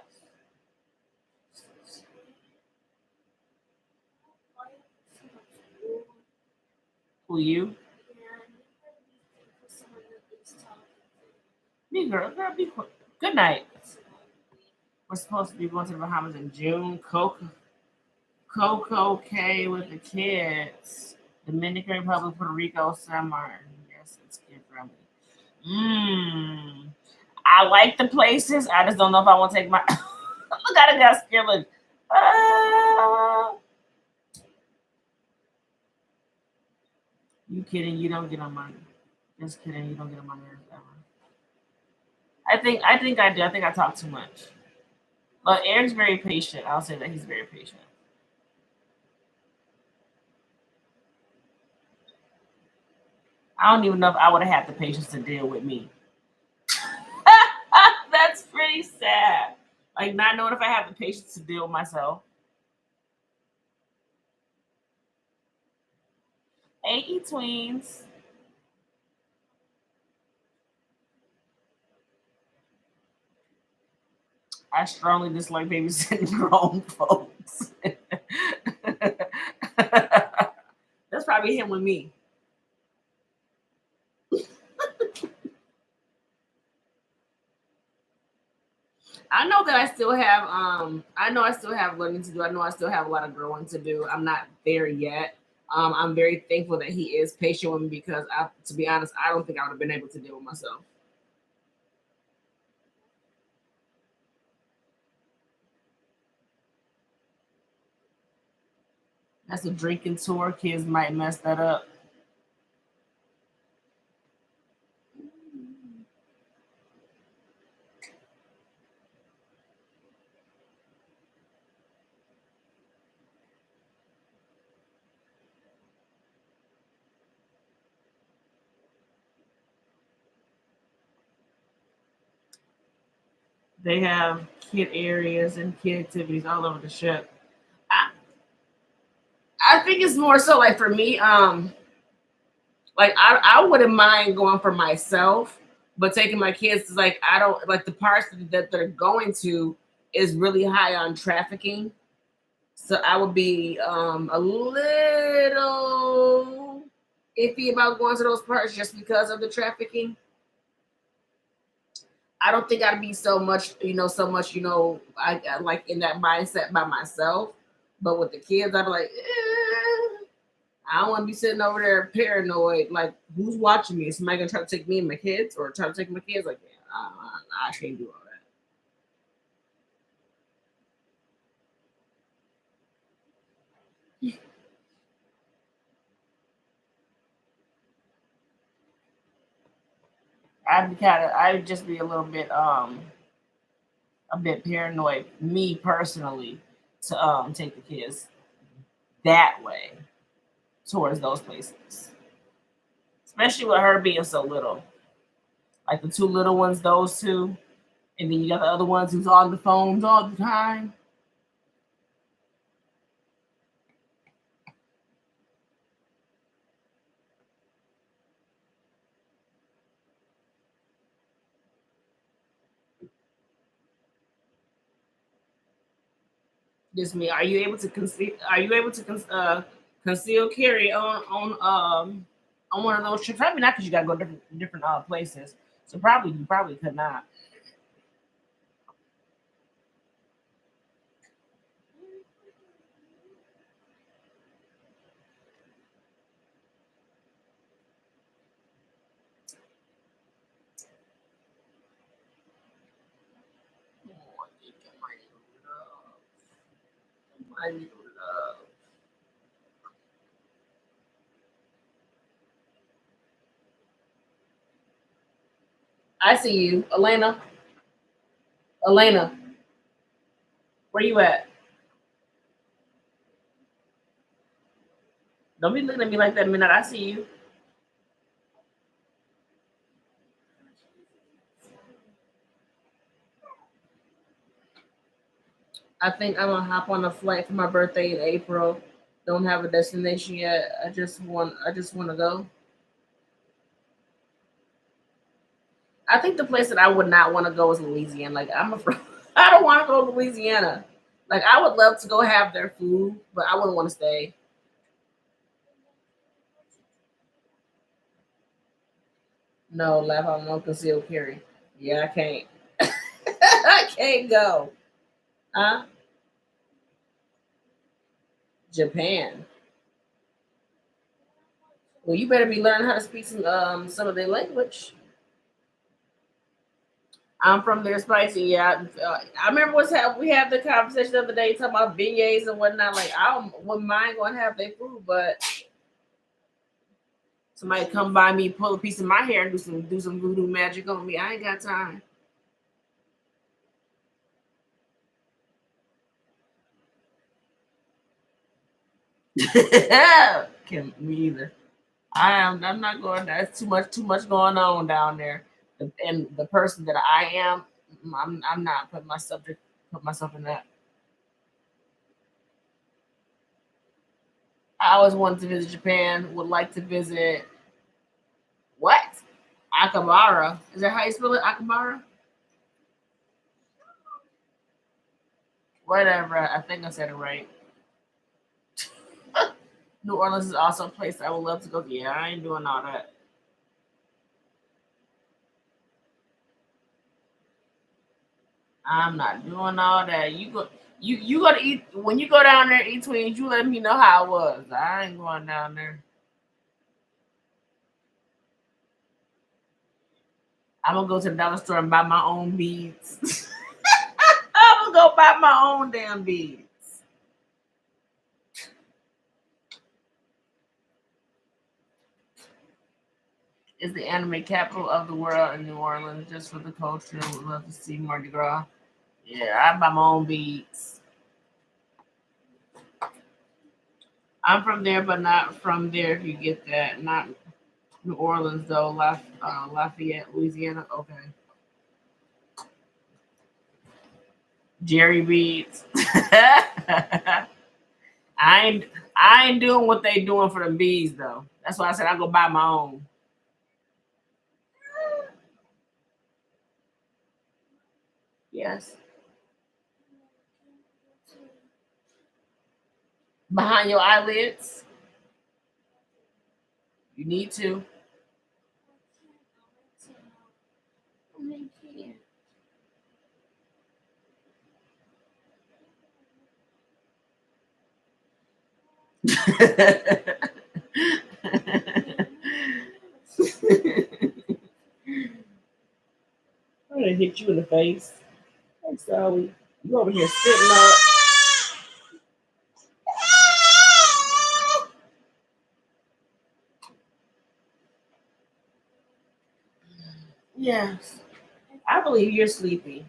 Who you? Me, girl, be quick. Good night. We're supposed to be going to the Bahamas in June. Coco K with the kids. Dominican Republic, Puerto Rico, summer. Yes, it's kid friendly. Mmm. I like the places. I just don't know if I want to take my. Look at it, got scared. Look. Uh, you kidding? You don't get on my. Just kidding. You don't get on my nerves ever. I think I do. I think I talk too much. But Eric's very patient. I'll say that he's very patient. I don't even know if I would have had the patience to deal with me. That's pretty sad. Like not knowing if I have the patience to deal with myself. Hey, tweens. I strongly dislike babysitting grown folks. That's probably him with me. I know that I know I still have learning to do. I know I still have a lot of growing to do. I'm not there yet. I'm very thankful that he is patient with me because to be honest, I don't think I would have been able to deal with myself. That's a drinking tour. Kids might mess that up. They have kid areas and kid activities all over the ship. I, I think it's more so like for me, like I wouldn't mind going for myself, but taking my kids is like I don't like the parts that they're going to is really high on trafficking. So I would be a little iffy about going to those parts just because of the trafficking. I don't think I'd be so much, like in that mindset by myself. But with the kids, I'd be like, I don't want to be sitting over there paranoid. Like, who's watching me? Is somebody gonna try to take me and my kids, or try to take my kids? Like, yeah, I can't do all that. I'd just be a bit paranoid, me personally, to take the kids that way towards those places, especially with her being so little. Like the two little ones, those two, and then you got the other ones who's on the phones all the time. Just me. Are you able to conceal? Are you able to conceal carry on one of those trips? Probably not because you got to go different places. So probably you probably could not. I see you, Elena. Elena, where you at? Don't be looking at me like that, minute. I see you. I think I'm gonna hop on a flight for my birthday in April. Don't have a destination yet. I just want to go. I think the place that I would not want to go is Louisiana. Like I'm afraid I don't want to go to Louisiana. Like I would love to go have their food, but I wouldn't want to stay. No, laugh out no concealed carry. Yeah, I can't. I can't go. Huh? Japan. Well, you better be learning how to speak some of their language. I'm from there, spicy. Yeah, I remember we had the conversation the other day talking about beignets and whatnot. Like I wouldn't mind going to have their food, but somebody come by me, pull a piece of my hair, and do some voodoo magic on me. I ain't got time. Can me either. I'm not going. There's too much going on down there. And the person that I am, I'm not put myself in that. I always wanted to visit Japan. Would like to visit what? Akabara. Is that how you spell it? Akabara? Whatever. I think I said it right. New Orleans is also a place I would love to go. Yeah, I ain't doing all that. I'm not doing all that. You go to eat when you go down there, eat twins, you let me know how it was. I ain't going down there. I'm gonna go to the dollar store and buy my own beads. I'm gonna go buy my own damn beads. It's the anime capital of the world in New Orleans, just for the culture. Would love to see Mardi Gras. Yeah, I buy my own beads. I'm from there, but not from there. If you get that, not New Orleans though. Lafayette, Louisiana. Okay. Jerry beads. I ain't I ain't doing what they doing for the bees though. That's why I said I go buy my own. Yes. Behind your eyelids. You need to. I'm gonna hit you in the face. Hey, Sally. You over here sitting up. Yes. I believe you're sleepy.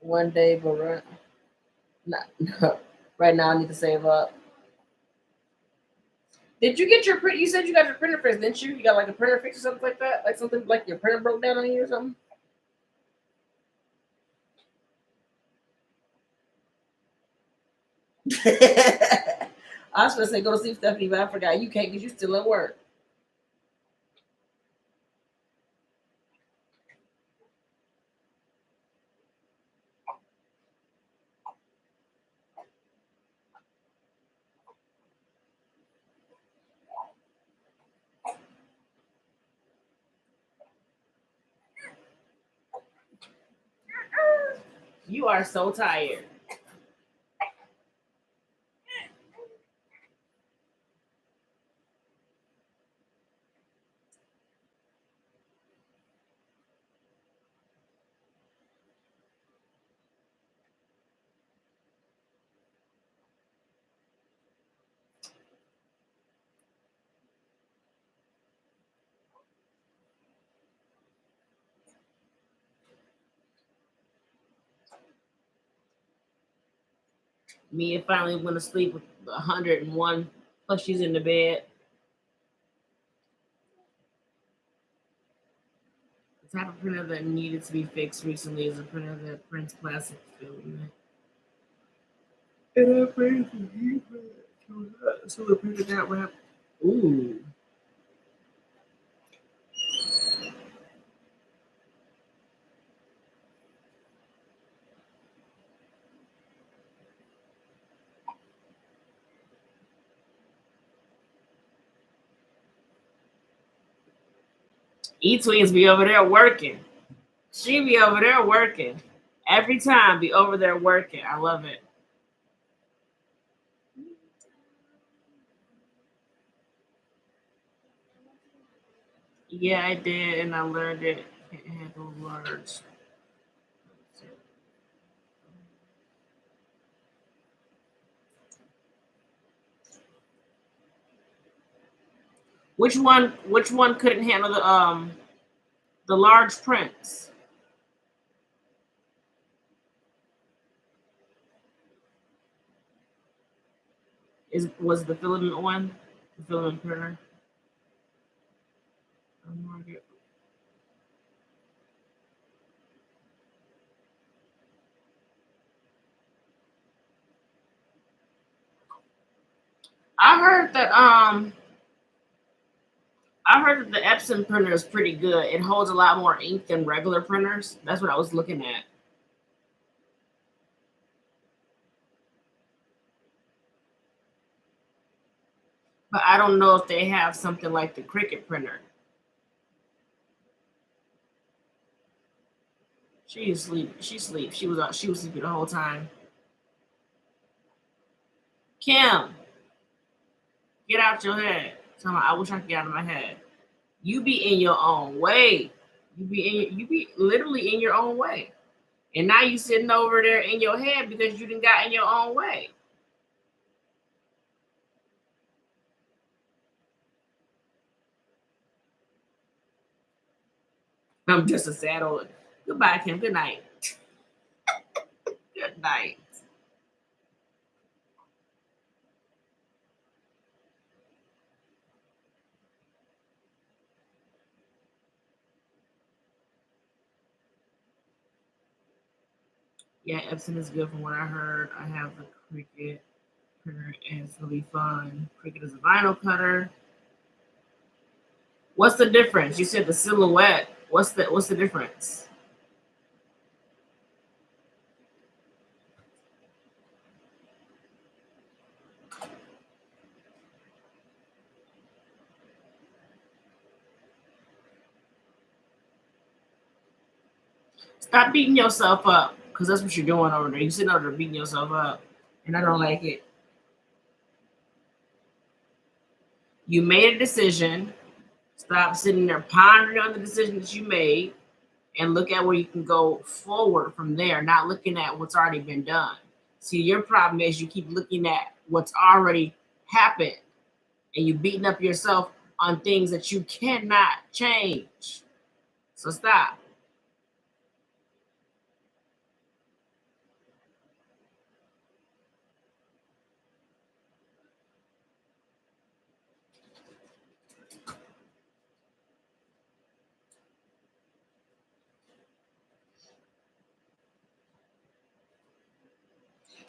One day, but not, right now I need to save up. Did you get your print? You said you got your printer fixed, didn't you? You got like a printer fix or something like that? Like something like your printer broke down on you or something? I was gonna say go to sleep, Stephanie, but I forgot you can't because you still at work. You are so tired. Mia finally went to sleep with 101. Plus, she's in the bed. The type of printer that needed to be fixed recently is a printer that prints plastic film. And I prayed for you, so the printer got wrapped. Ooh. E-Twins be over there working. She be over there working. Every time be over there working. I love it. Yeah, I did, and I learned it. Can't handle words. Which one? Which one couldn't handle the large prints? Is was the filament one? The filament printer. I heard that the Epson printer is pretty good. It holds a lot more ink than regular printers. That's what I was looking at. But I don't know if they have something like the Cricut printer. She's asleep. She's asleep. She was sleeping the whole time. Kim, get out your head. Tell me, I wish I could get out of my head. You be in your own way. You be literally in your own way. And now you sitting over there in your head because you didn't got in your own way. I'm just a sad old. Goodbye, Kim. Good night. Good night. Yeah, Epson is good from what I heard. I have the Cricut printer and it's really fun. Cricut is a vinyl cutter. What's the difference? You said the silhouette. What's the difference? Stop beating yourself up, because that's what you're doing over there. You're sitting over there beating yourself up, and I don't like it. You made a decision. Stop sitting there pondering on the decision that you made and look at where you can go forward from there, not looking at what's already been done. See, your problem is you keep looking at what's already happened and you beating up yourself on things that you cannot change. So stop.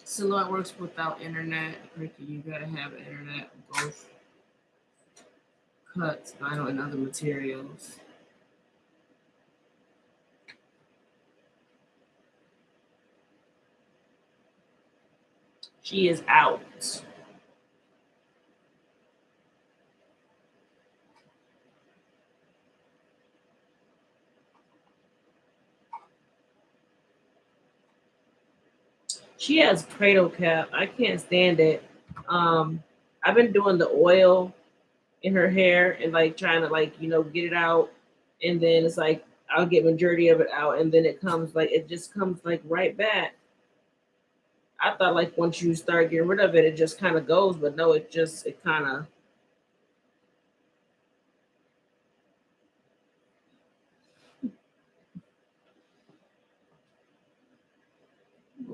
Silhouette works without internet. Ricky, you gotta have internet, both cuts, vinyl, and other materials. She is out. She has cradle cap. I can't stand it. Um, I've been doing the oil in her hair and like trying to like get it out, and then it's like I'll get majority of it out, and then it just comes like right back. I thought like once you start getting rid of it, it just kind of goes, but no, it kind of.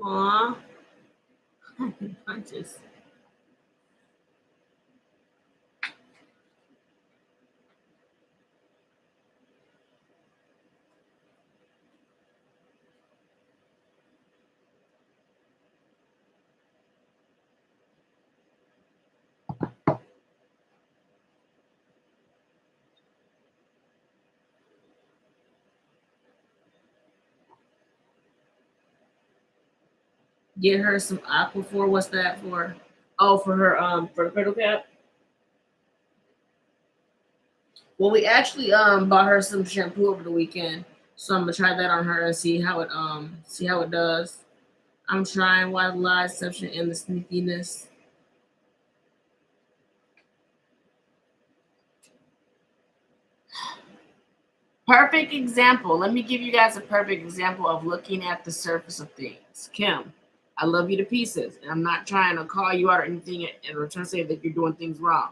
Aw, I just get her some Aquaphor. What's that for? Oh, for her for the cradle cap. Well, we actually bought her some shampoo over the weekend, so I'm gonna try that on her and see how it does. I'm trying White Lies, Deception, and the Sneakiness. Perfect example. Let me give you guys a perfect example of looking at the surface of things. Kim, I love you to pieces, and I'm not trying to call you out or anything and trying to say that you're doing things wrong.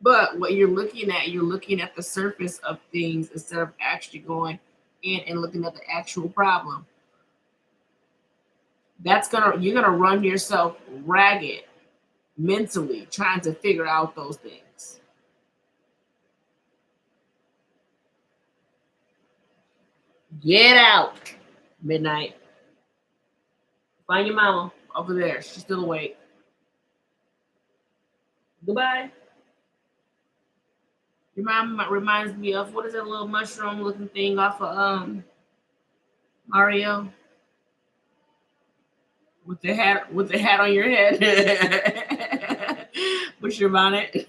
But what you're looking at the surface of things instead of actually going in and looking at the actual problem. You're gonna run yourself ragged mentally trying to figure out those things. Get out. Midnight. Find your mama over there. She's still awake. Goodbye. Your mom reminds me of what is that little mushroom looking thing off of Mario with the hat on your head. What's your bonnet?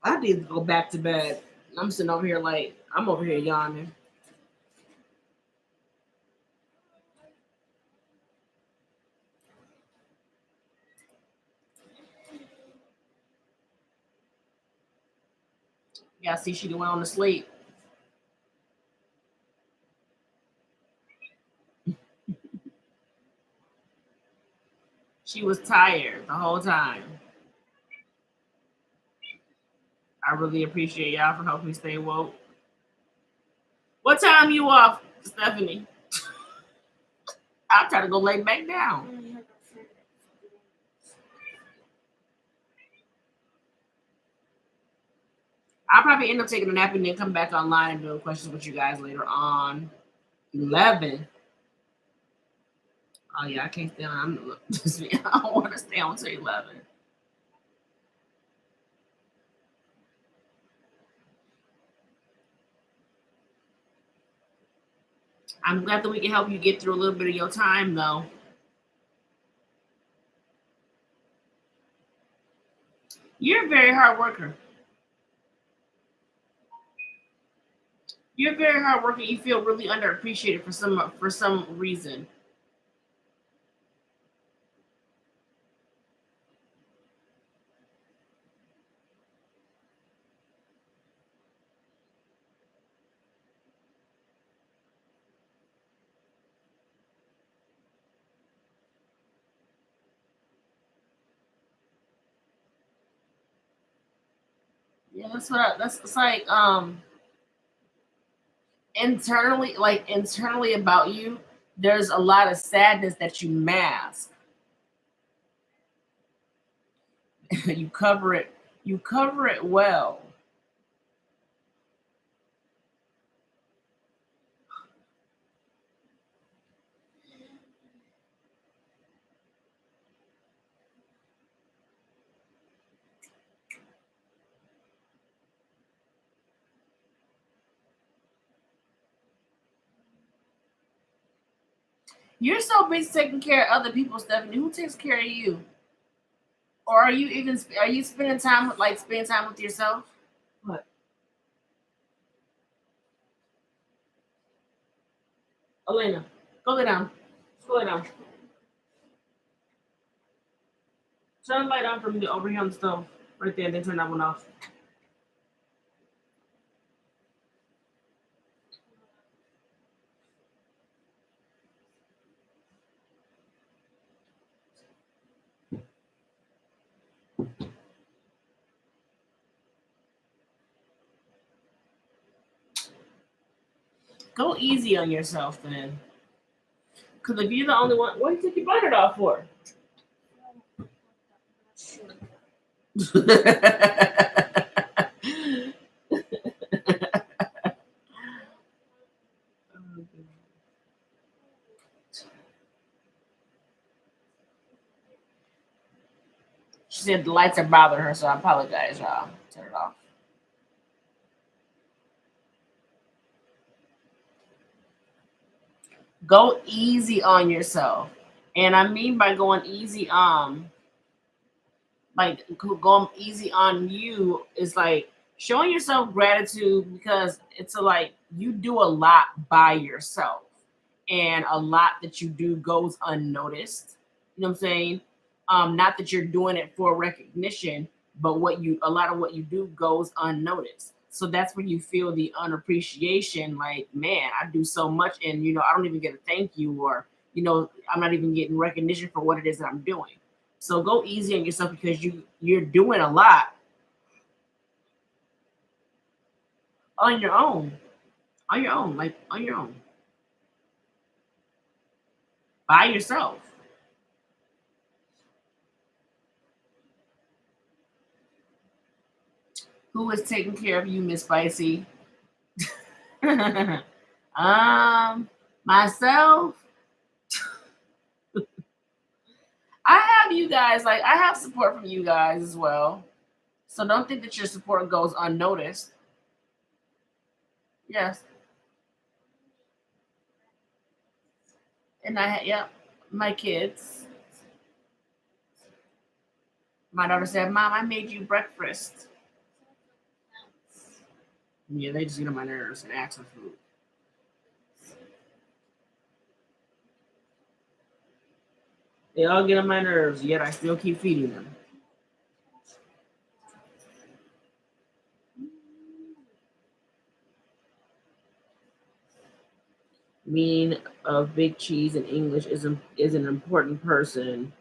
I need to go back to bed. I'm sitting over here like I'm over here yawning. Yeah, see, she went on to sleep. She was tired the whole time. I really appreciate y'all for helping me stay woke. What time you off, Stephanie? I'll try to go lay back down. I'll probably end up taking a nap and then come back online and doing questions with you guys later on. 11. Oh yeah, I can't stay on. I don't want to stay on till 11. I'm glad that we can help you get through a little bit of your time, though. You're a very hard worker. You're very hard worker. You feel really underappreciated for some reason. Yeah, that's it's like internally about you. There's a lot of sadness that you mask. You cover it. You cover it well. You're so busy taking care of other people, Stephanie. Who takes care of you? Or are you spending time with spending time with yourself? What? Elena, go lay down. Go lay down. Turn the light on for me to over here on the stove. Right there, then turn that one off. Go easy on yourself then. Because if you're the only one, what do you take your bonnet off for? She said the lights are bothering her, so I apologize, y'all. Turn it off. Go easy on yourself. And I mean by going easy going easy on you is like showing yourself gratitude because it's you do a lot by yourself and a lot that you do goes unnoticed. You know what I'm saying? Not that you're doing it for recognition, but a lot of what you do goes unnoticed. So that's when you feel the unappreciation, like, man, I do so much and I don't even get a thank you, or I'm not even getting recognition for what it is that I'm doing. So go easy on yourself because you're doing a lot on your own, on your own, by yourself. Who is taking care of you, Miss Spicy? um, myself. I have you guys. Like I have support from you guys as well. So don't think that your support goes unnoticed. Yes, and yeah, my kids. My daughter said, "Mom, I made you breakfast." Yeah, they just get on my nerves and ask for food. They all get on my nerves, yet I still keep feeding them. Meaning of big cheese in English is an important person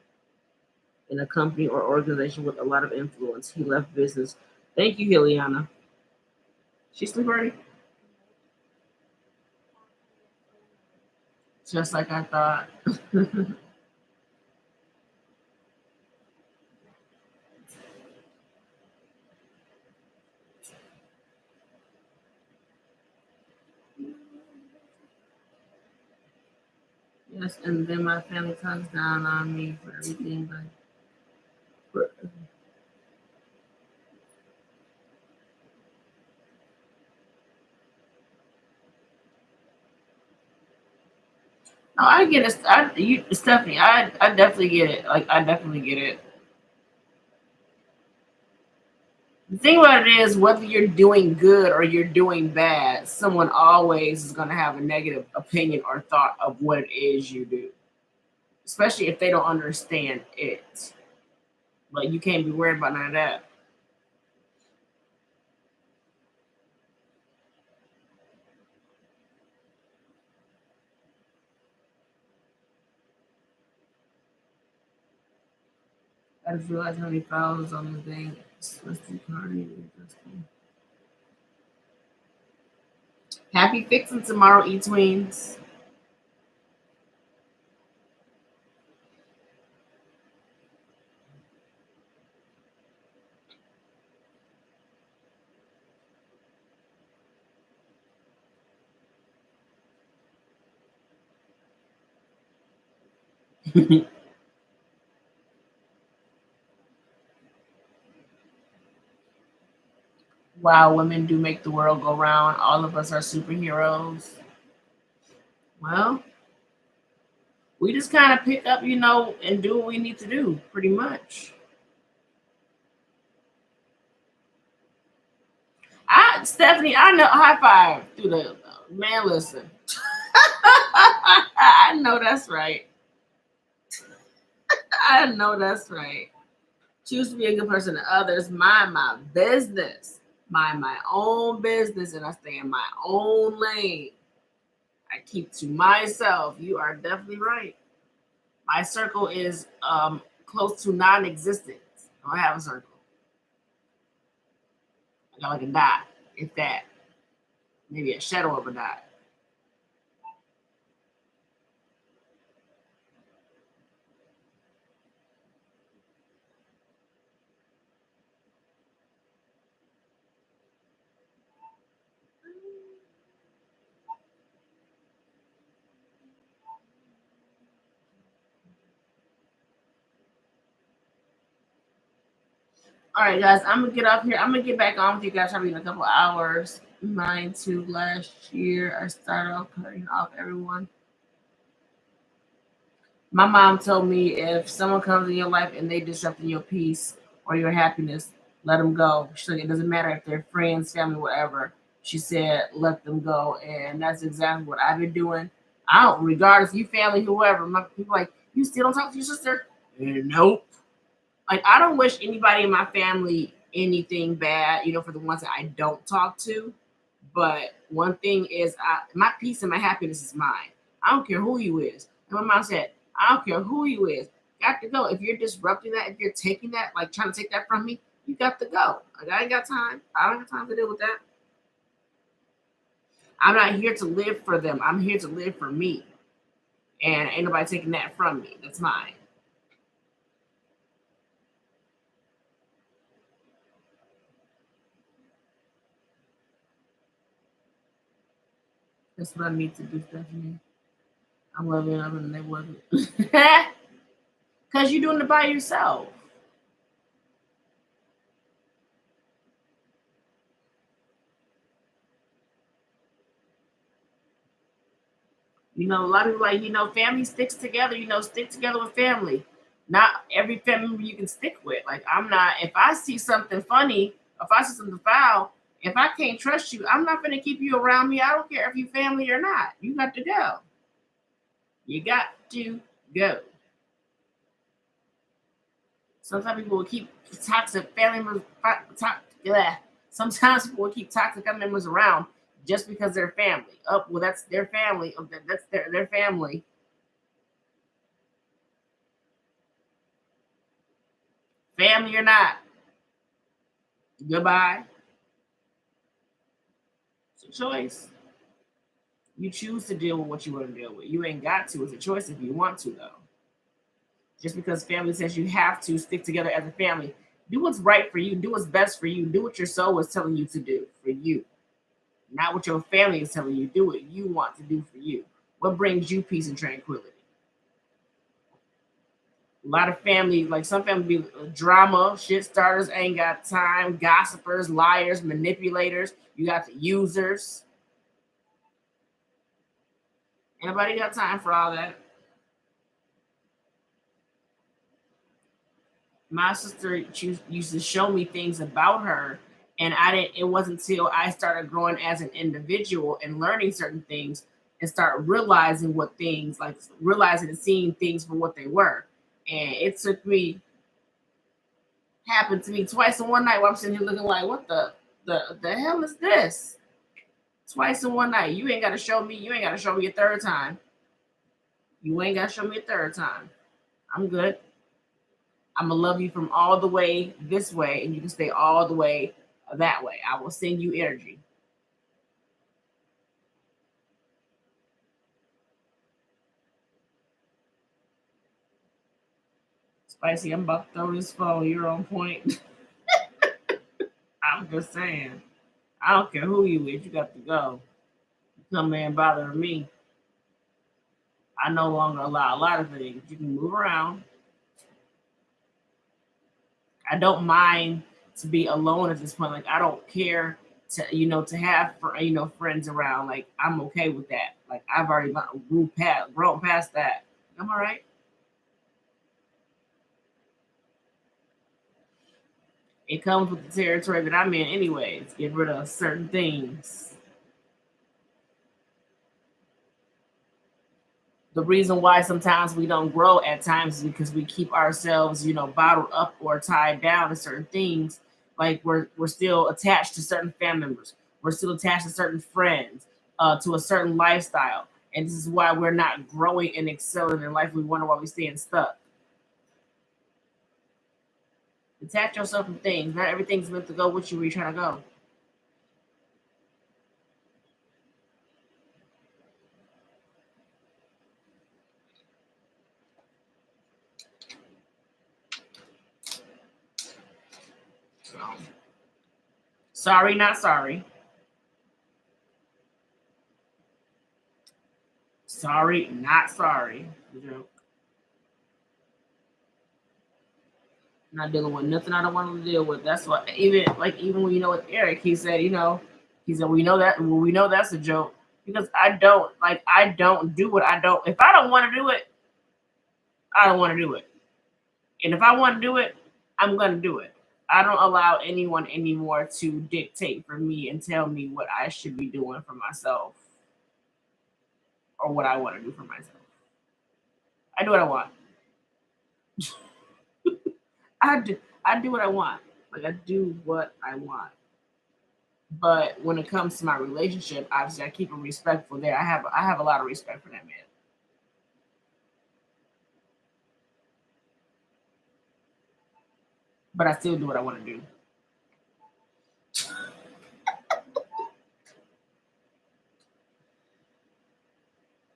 in a company or organization with a lot of influence. He left business. Thank you, Hiliana. She sleep already? Just like I thought. Yes, and then my family comes down on me for everything. No, I get it. Stephanie, I definitely get it. Like I definitely get it. The thing about it is, whether you're doing good or you're doing bad, someone always is going to have a negative opinion or thought of what it is you do, especially if they don't understand it. But you can't be worried about none of that. I just realized how many fouls on this thing. Happy fixing tomorrow, E-Tweens. Wow, women do make the world go round. All of us are superheroes. Well, we just kind of pick up, and do what we need to do, pretty much. Stephanie, I know. High five through the man. Listen, I know that's right. I know that's right. Choose to be a good person to others. Mind my business. Mind my own business, and I stay in my own lane. I keep to myself. You are definitely right. My circle is close to non-existent. I don't have a circle. I got like a dot, if that. Maybe a shadow of a dot. All right, guys, I'm gonna get up here. I'm gonna get back on with you guys probably in a couple hours. Mine too. Last year, I started off cutting off everyone. My mom told me if someone comes in your life and they disrupting your peace or your happiness, let them go. She said it doesn't matter if they're friends, family, whatever. She said let them go, and that's exactly what I've been doing. I don't, regardless you family, whoever. My people like you still don't talk to your sister. Nope. Like I don't wish anybody in my family anything bad. For the ones that I don't talk to. But one thing is, my peace and my happiness is mine. I don't care who you is. And my mom said, I don't care who you is. Got to go. If you're disrupting that, if you're taking that, like trying to take that from me, you got to go. Like I ain't got time. I don't have time to deal with that. I'm not here to live for them. I'm here to live for me. And ain't nobody taking that from me. That's mine. That's what I need to do, Stephanie. I'm loving them and they wasn't. Because you're doing it by yourself. You know, a lot of people like, family sticks together, stick together with family. Not every family member you can stick with. Like, I'm not, if I see something funny, if I see something foul, if I can't trust you, I'm not going to keep you around me. I don't care if you family or not. You got to go. You got to go. Sometimes people will keep toxic family members. Sometimes people will keep toxic family members around just because they're family. Oh, well, that's their family. Oh, that's their family. Family or not. Goodbye. It's a choice. You choose to deal with what you want to deal with. You ain't got to. It's a choice if you want to, though. Just because family says you have to stick together as a family, do what's right for you. Do what's best for you. Do what your soul is telling you to do for you. Not what your family is telling you. Do what you want to do for you. What brings you peace and tranquility? A lot of family, like some family be drama, shit starters, ain't got time, gossipers, liars, manipulators. You got the users. Anybody got time for all that? My sister used to show me things about her, and I didn't. It wasn't until I started growing as an individual and learning certain things and start realizing what things, like realizing and seeing things for what they were. And it took me, happened to me twice in one night where I'm sitting here looking like, what the hell is this? Twice in one night. You ain't got to show me. You ain't got to show me a third time. You ain't got to show me a third time. I'm good. I'm gonna love you from all the way this way, and you can stay all the way that way. I will send you energy. Spicy, I'm about to throw this phone. You're on point. I'm just saying. I don't care who you is. You got to go. You come in bothering me. I no longer allow a lot of things. You can move around. I don't mind to be alone at this point. Like I don't care to have friends around. Like I'm okay with that. Like I've already grown past that. I'm all right. It comes with the territory that I'm in, anyways. Get rid of certain things. The reason why sometimes we don't grow at times is because we keep ourselves, bottled up or tied down to certain things. Like we're still attached to certain family members. We're still attached to certain friends, to a certain lifestyle. And this is why we're not growing and excelling in life. We wonder why we're staying stuck. Detach yourself from things. Not everything's meant to go with you where you're trying to go. So, sorry, not sorry. Sorry, not sorry. Not dealing with nothing I don't want to deal with. That's what even when with Eric, he said we know that's a joke because I don't do what I don't. If I don't want to do it, I don't want to do it, and if I want to do it, I'm gonna do it. I don't allow anyone anymore to dictate for me and tell me what I should be doing for myself or what I want to do for myself. I do what I want. I do what I want. Like I do what I want. But when it comes to my relationship, obviously I keep it respectful there. I have a lot of respect for that man. But I still do what I want to do.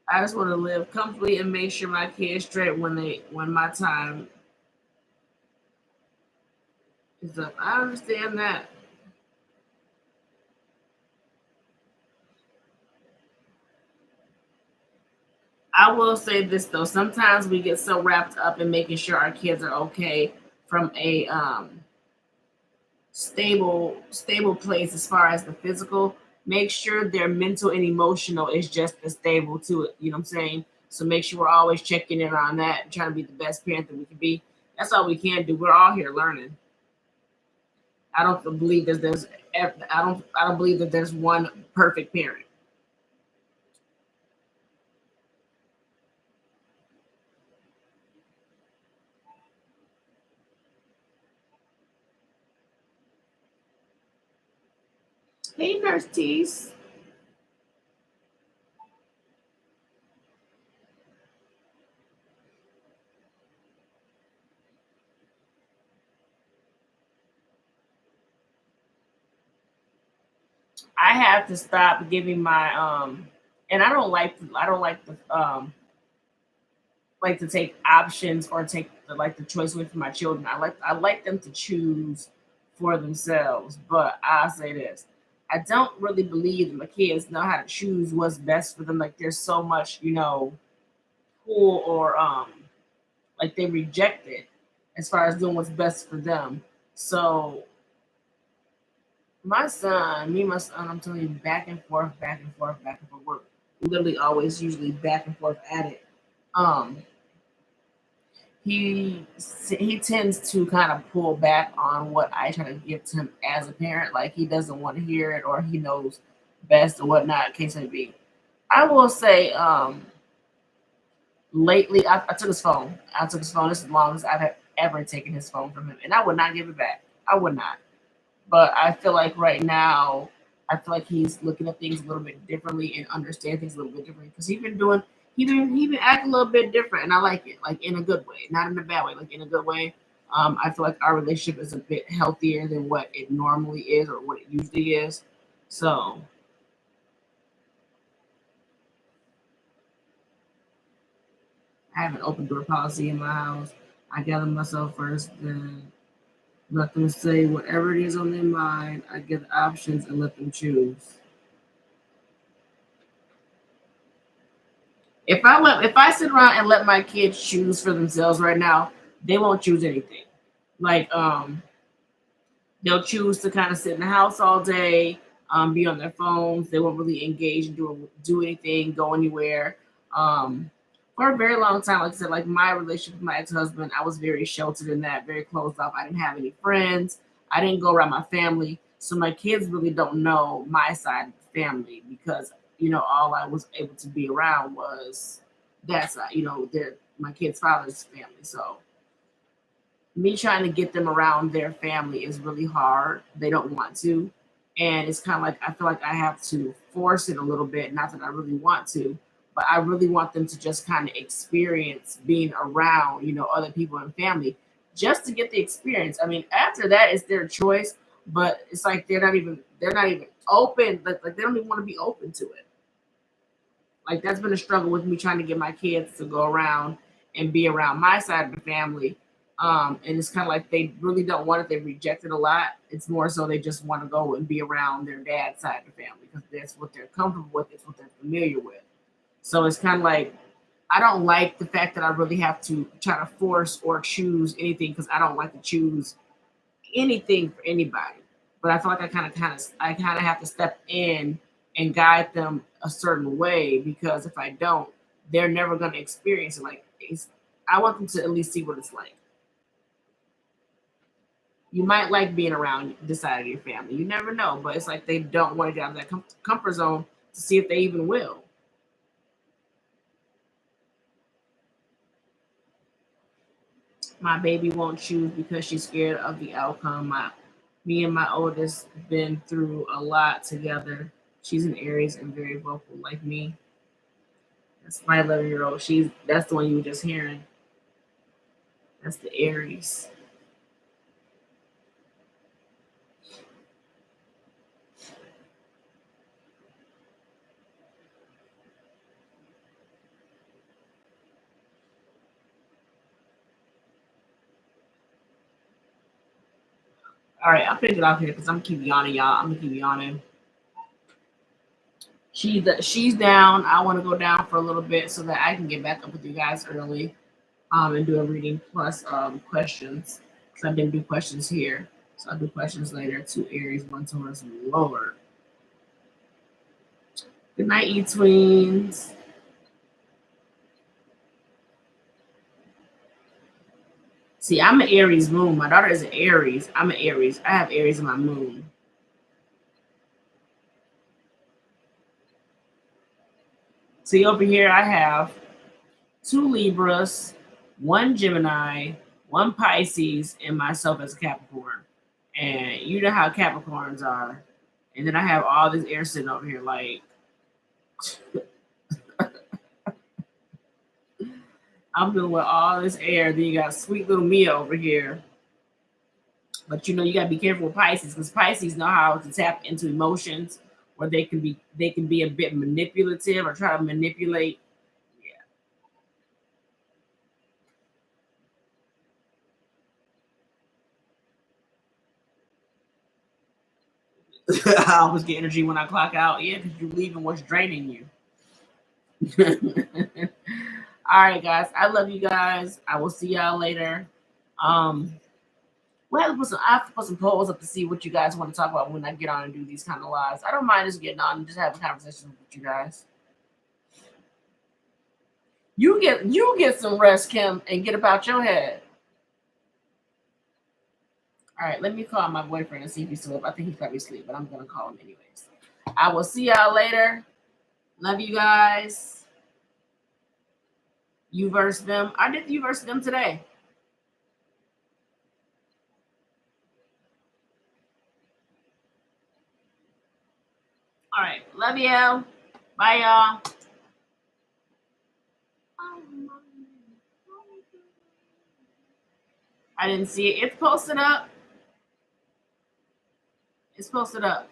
I just want to live comfortably and make sure my kids straight when my time is up. I understand that. I will say this though. Sometimes we get so wrapped up in making sure our kids are okay from a stable place as far as the physical. Make sure their mental and emotional is just as stable to it. You know what I'm saying? So make sure we're always checking in on that and trying to be the best parent that we can be. That's all we can do. We're all here learning. I don't believe that I don't believe that there's one perfect parent. Hey, Nurse Tease. I have to stop giving my and I don't like to take options or take the choice away from my children. I like them to choose for themselves. But I'll say this. I don't really believe that my kids know how to choose what's best for them. Like there's so much, pull or like they reject it as far as doing what's best for them. So my son, me and my son, I'm telling you, back and forth, back and forth, back and forth. We're literally always usually back and forth at it. Um, he tends to kind of pull back on what I try to give to him as a parent. Like he doesn't want to hear it or he knows best or whatnot, case may be. I will say, lately I took his phone. I took his phone. This is the longest I've ever taken his phone from him, and I would not give it back. I would not. But I feel like right now, I feel like he's looking at things a little bit differently and understand things a little bit differently because he been acting a little bit different, and I like it, like in a good way, not in a bad way, like in a good way. I feel like our relationship is a bit healthier than what it normally is or what it usually is. So I have an open door policy in my house. I gather myself first, then let them say whatever it is on their mind. I give the options and let them choose. If I sit around and let my kids choose for themselves right now, they won't choose anything. Like they'll choose to kind of sit in the house all day, be on their phones. They won't really engage and do anything, go anywhere. Um, for a very long time, like I said, like my relationship with my ex husband, I was very sheltered in that, very closed off. I didn't have any friends. I didn't go around my family, so my kids really don't know my side of the family because all I was able to be around was that side. Their my kids' father's family. So me trying to get them around their family is really hard. They don't want to. And it's kind of like I feel like I have to force it a little bit. Not that I really want to, but I really want them to just kind of experience being around, other people and family just to get the experience. I mean, after that, it's their choice, but it's like they're not even open. Like they don't even want to be open to it. Like that's been a struggle with me trying to get my kids to go around and be around my side of the family. And it's kind of like they really don't want it. They reject it a lot. It's more so they just want to go and be around their dad's side of the family because that's what they're comfortable with. It's what they're familiar with. So it's kind of like I don't like the fact that I really have to try to force or choose anything because I don't like to choose anything for anybody. But I feel like I kind of have to step in and guide them a certain way because if I don't, they're never going to experience it. I want them to at least see what it's like. You might like being around this side of your family. You never know, but it's like they don't want to get out of that comfort zone to see if they even will. My baby won't choose because she's scared of the outcome. Me and my oldest been through a lot together. She's an Aries and very vocal like me. That's my 11-year old. That's the one you were just hearing. That's the Aries. All right, I'll finish it off here because I'm gonna keep yawning, y'all. I'm gonna keep yawning. She's down. I want to go down for a little bit so that I can get back up with you guys early, and do a reading plus questions. So I didn't do questions here, so I'll do questions later. 2 Aries, 1 Taurus, Lord. Good night, you twins. See, I'm an Aries moon. My daughter is an Aries. I'm an Aries. I have Aries in my moon. See, over here I have 2 Libras, 1 Gemini, 1 Pisces, and myself as a Capricorn. And you know how Capricorns are. And then I have all this air sitting over here, like I'm dealing with all this air. Then you got sweet little Mia over here. But you know, you gotta be careful with Pisces because Pisces know how to tap into emotions, where they can be a bit manipulative or try to manipulate. Yeah. I always get energy when I clock out. Yeah, because you're leaving what's draining you. All right, guys. I love you guys. I will see y'all later. I have to put some polls up to see what you guys want to talk about when I get on and do these kind of lives. I don't mind just getting on and just having conversations with you guys. You get some rest, Kim, and get about your head. All right, let me call my boyfriend and see if he's still up. I think he's probably asleep, but I'm gonna call him anyways. I will see y'all later. Love you guys. You verse them. I did you verse them today. All right, love you. Bye, y'all. I didn't see it. It's posted up. It's posted up.